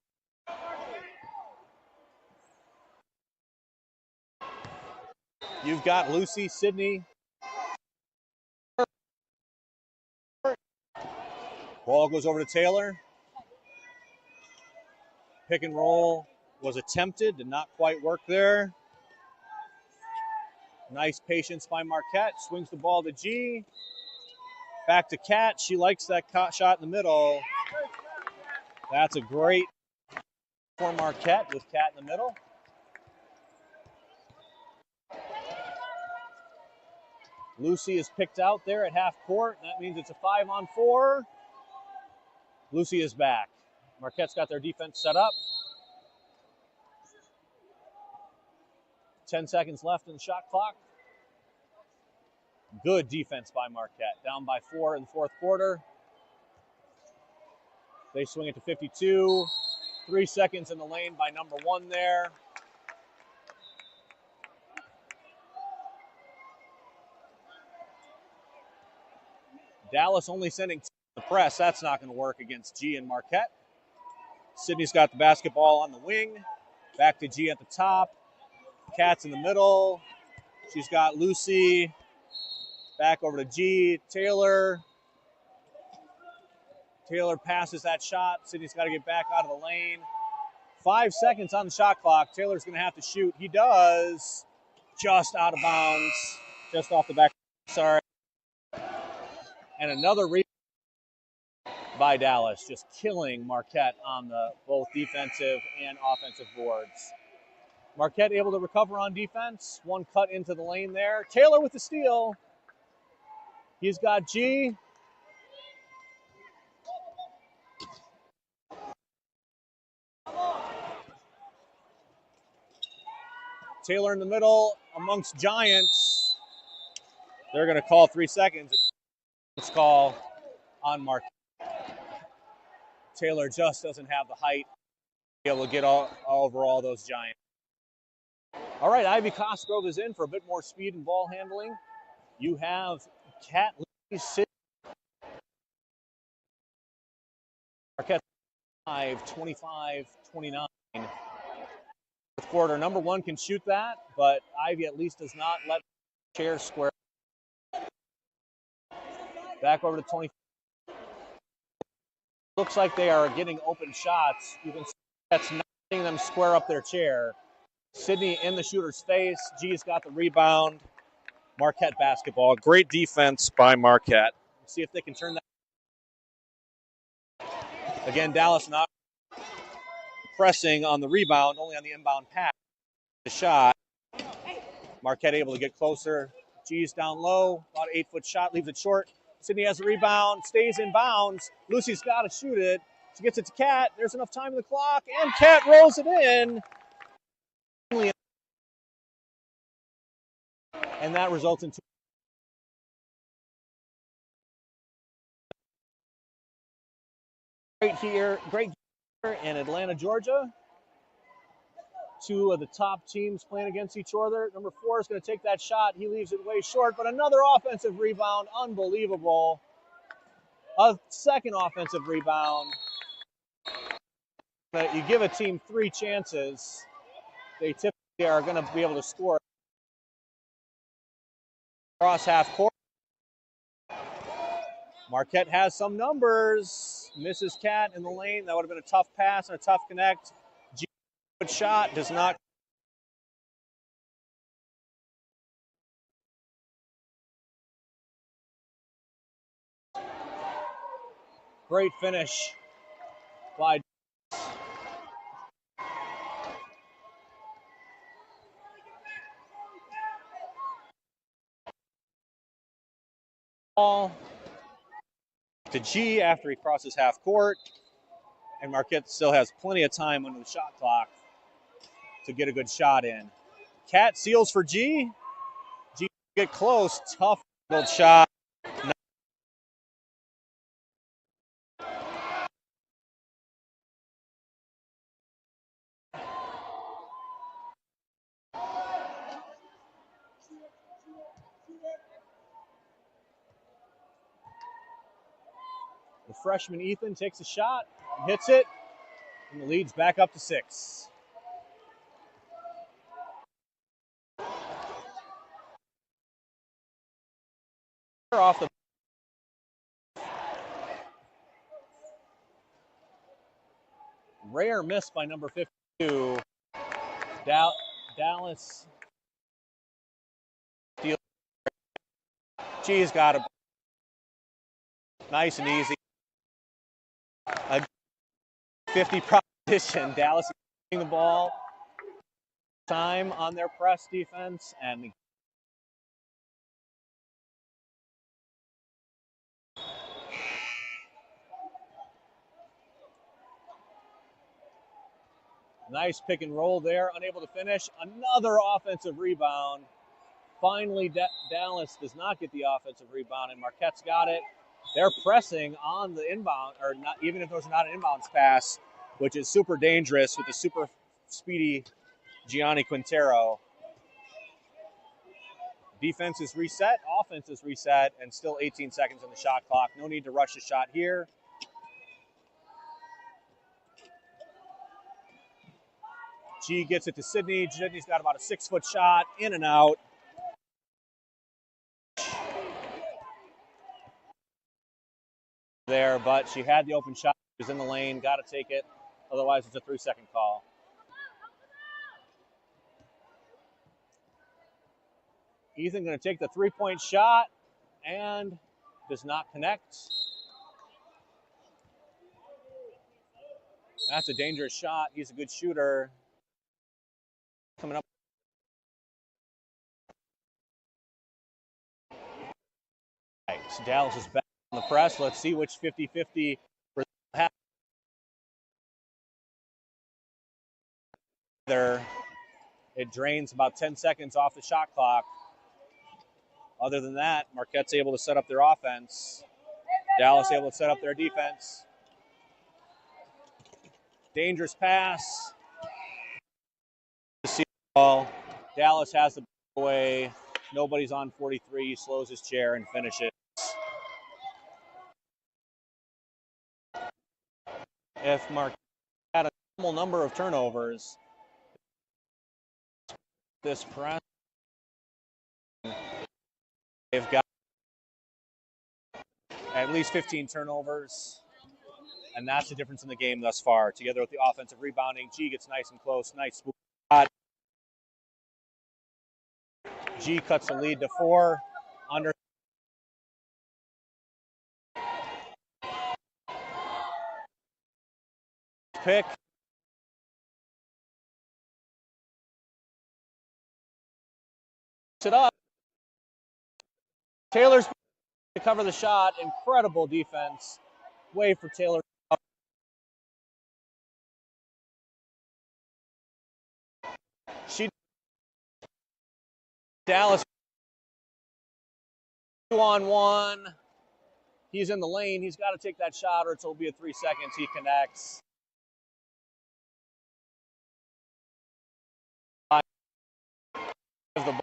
You've got Lucy, Sydney. Ball goes over to Taylor. Pick and roll was attempted, did not quite work there. Nice patience by Marquette. Swings the ball to G. Back to Cat. She likes that shot in the middle. That's a great for Marquette with Cat in the middle. Lucy is picked out there at half court. That means it's a 5-on-4. Lucy is back. Marquette's got their defense set up. 10 seconds left in the shot clock. Good defense by Marquette. Down by 4 in the fourth quarter. They swing it to 52. 3 seconds in the lane by number 1 there. Dallas only sending the press. That's not going to work against G and Marquette. Sydney's got the basketball on the wing. Back to G at the top. Cat's in the middle. She's got Lucy. Back over to G. Taylor. Taylor passes that shot. Sydney's got to get back out of the lane. 5 seconds on the shot clock. Taylor's going to have to shoot. He does. Just out of bounds. Just off the back. Sorry. And another by Dallas, just killing Marquette on the both defensive and offensive boards. Marquette able to recover on defense. One cut into the lane there. Taylor with the steal. He's got G. Taylor in the middle amongst giants. They're going to call 3 seconds. It's call on Marquette. Taylor just doesn't have the height to be able to get all over all those giants. All right, Ivy Cosgrove is in for a bit more speed and ball handling. You have Cat Lee sitting. Marquette 25-29. Fourth quarter, number one can shoot that, but Ivy at least does not let chair square. Back over to 20. Looks like they are getting open shots. You can see that's not letting them square up their chair. Sydney in the shooter's face. G's got the rebound. Marquette basketball. Great defense by Marquette. See if they can turn that. Again, Dallas not pressing on the rebound, only on the inbound pass. The shot. Marquette able to get closer. G's down low. About an 8-foot shot. Leaves it short. Sydney has a rebound. Stays in bounds. Lucy's got to shoot it. She gets it to Cat. There's enough time in the clock. And Cat rolls it in. And that results in two. Great here in Atlanta, Georgia. Two of the top teams playing against each other. Number 4 is going to take that shot. He leaves it way short, but another offensive rebound. Unbelievable. A second offensive rebound. But you give a team 3 chances, they typically are going to be able to score. Cross half court. Marquette has some numbers. Misses Cat in the lane. That would have been a tough pass and a tough connect. Good shot. Does not. Great finish by ball to G after he crosses half court. And Marquette still has plenty of time under the shot clock to get a good shot in. Cat seals for G. G get close. Tough shot. The freshman Ethan takes a shot, hits it, and the lead's back up to 6. Off the rare miss by number 52. Dallas. G's got it. Nice and easy. A 50 proposition. Dallas is getting the ball. Time on their press defense and nice pick and roll there. Unable to finish. Another offensive rebound. Finally, Dallas does not get the offensive rebound, and Marquette's got it. They're pressing on the inbound, or not, even if there's not an inbounds pass, which is super dangerous with the super speedy Gianni Quintero. Defense is reset, offense is reset, and still 18 seconds on the shot clock. No need to rush the shot here. G gets it to Sydney. Sydney's got about a 6-foot shot, in and out. There, but she had the open shot. She was in the lane, got to take it. Otherwise, it's a 3-second call. Ethan going to take the 3-point shot and does not connect. That's a dangerous shot. He's a good shooter. Coming up. Right, so Dallas is back on the press. Let's see which 50-50 there. It drains about 10 seconds off the shot clock. Other than that, Marquette's able to set up their offense. Dallas able to set up their defense. Dangerous pass. Ball. Dallas has the ball away. Nobody's on 43. He slows his chair and finishes. If Marquette had a normal number of turnovers, this press, they've got at least 15 turnovers, and that's the difference in the game thus far. Together with the offensive rebounding, G gets nice and close, nice shot. G cuts the lead to 4. Under pick. It up. Taylor's to cover the shot. Incredible defense. Way for Taylor. Dallas 2-on-1. He's in the lane. He's got to take that shot or it'll be a 3 seconds. He connects. The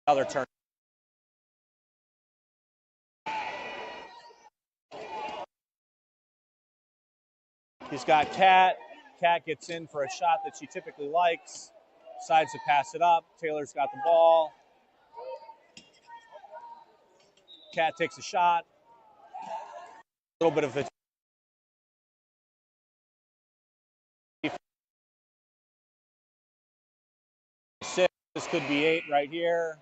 other turn. He's got Kat. Kat gets in for a shot that she typically likes. Decides to pass it up. Taylor's got the ball. Kat takes a shot. A little bit of a six. This could be 8 right here.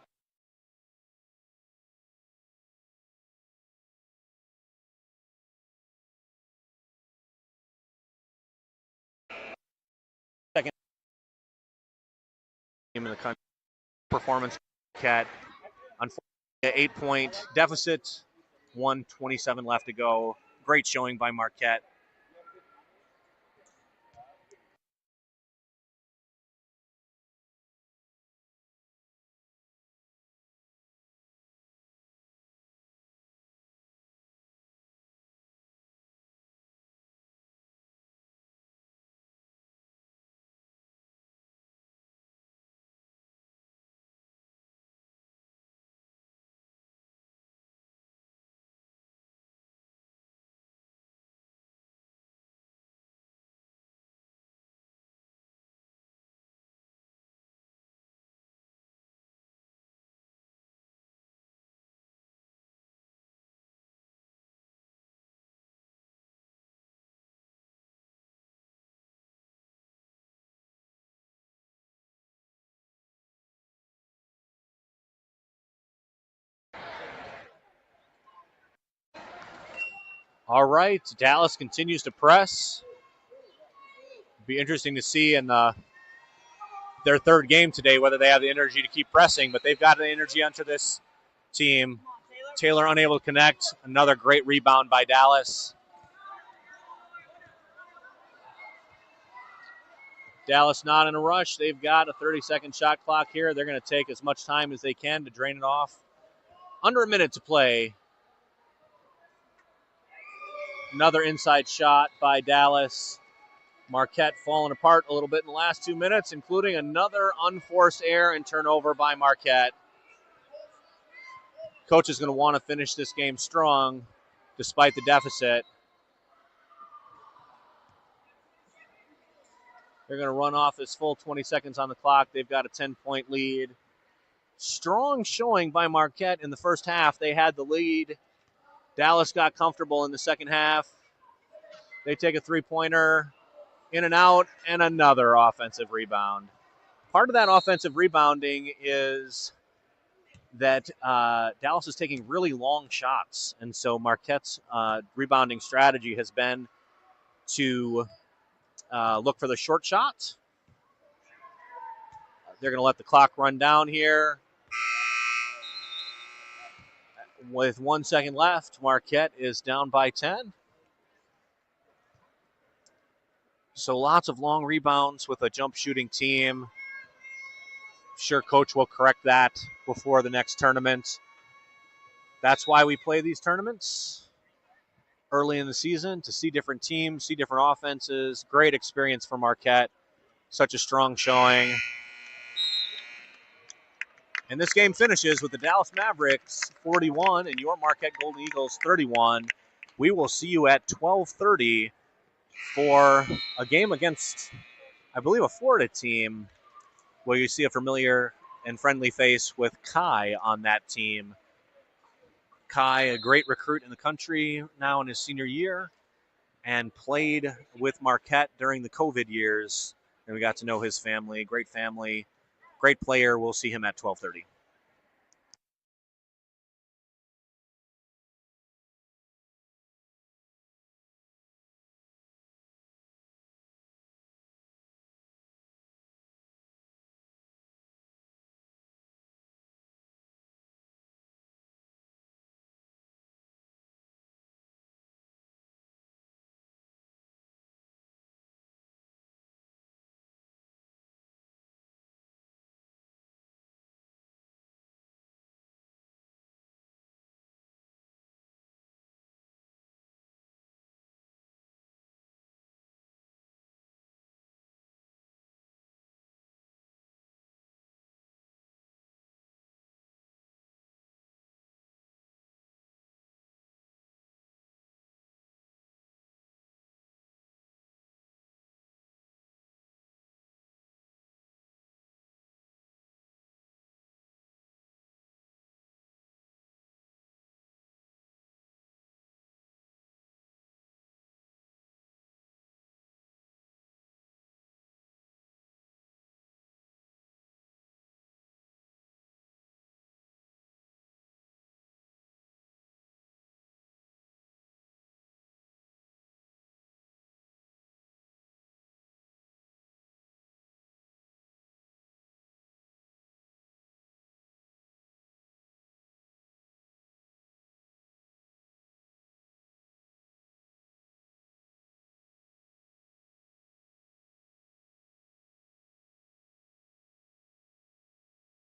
Second game in the country. Performance. Kat, unfortunately, 8-point deficit. 1:27 left to go. Great showing by Marquette. All right, Dallas continues to press. Be interesting to see in their third game today whether they have the energy to keep pressing, but they've got the energy onto this team. Taylor unable to connect. Another great rebound by Dallas. Dallas not in a rush. They've got a 30-second shot clock here. They're going to take as much time as they can to drain it off. Under a minute to play. Another inside shot by Dallas. Marquette falling apart a little bit in the last 2 minutes, including another unforced error and turnover by Marquette. Coach is going to want to finish this game strong despite the deficit. They're going to run off this full 20 seconds on the clock. They've got a 10-point lead. Strong showing by Marquette in the first half. They had the lead. Dallas got comfortable in the second half. They take a three-pointer, in and out, and another offensive rebound. Part of that offensive rebounding is that Dallas is taking really long shots, and so Marquette's rebounding strategy has been to look for the short shot. They're going to let the clock run down here. With 1 second left, Marquette is down by 10. So lots of long rebounds with a jump shooting team. Sure, coach will correct that before the next tournament. That's why we play these tournaments early in the season, to see different teams, see different offenses. Great experience for Marquette. Such a strong showing. And this game finishes with the Dallas Mavericks 41 and your Marquette Golden Eagles 31. We will see you at 12:30 for a game against, I believe, a Florida team where you see a familiar and friendly face with Kai on that team. Kai, a great recruit in the country now in his senior year, and played with Marquette during the COVID years. And we got to know his family. Great player. We'll see him at 12:30.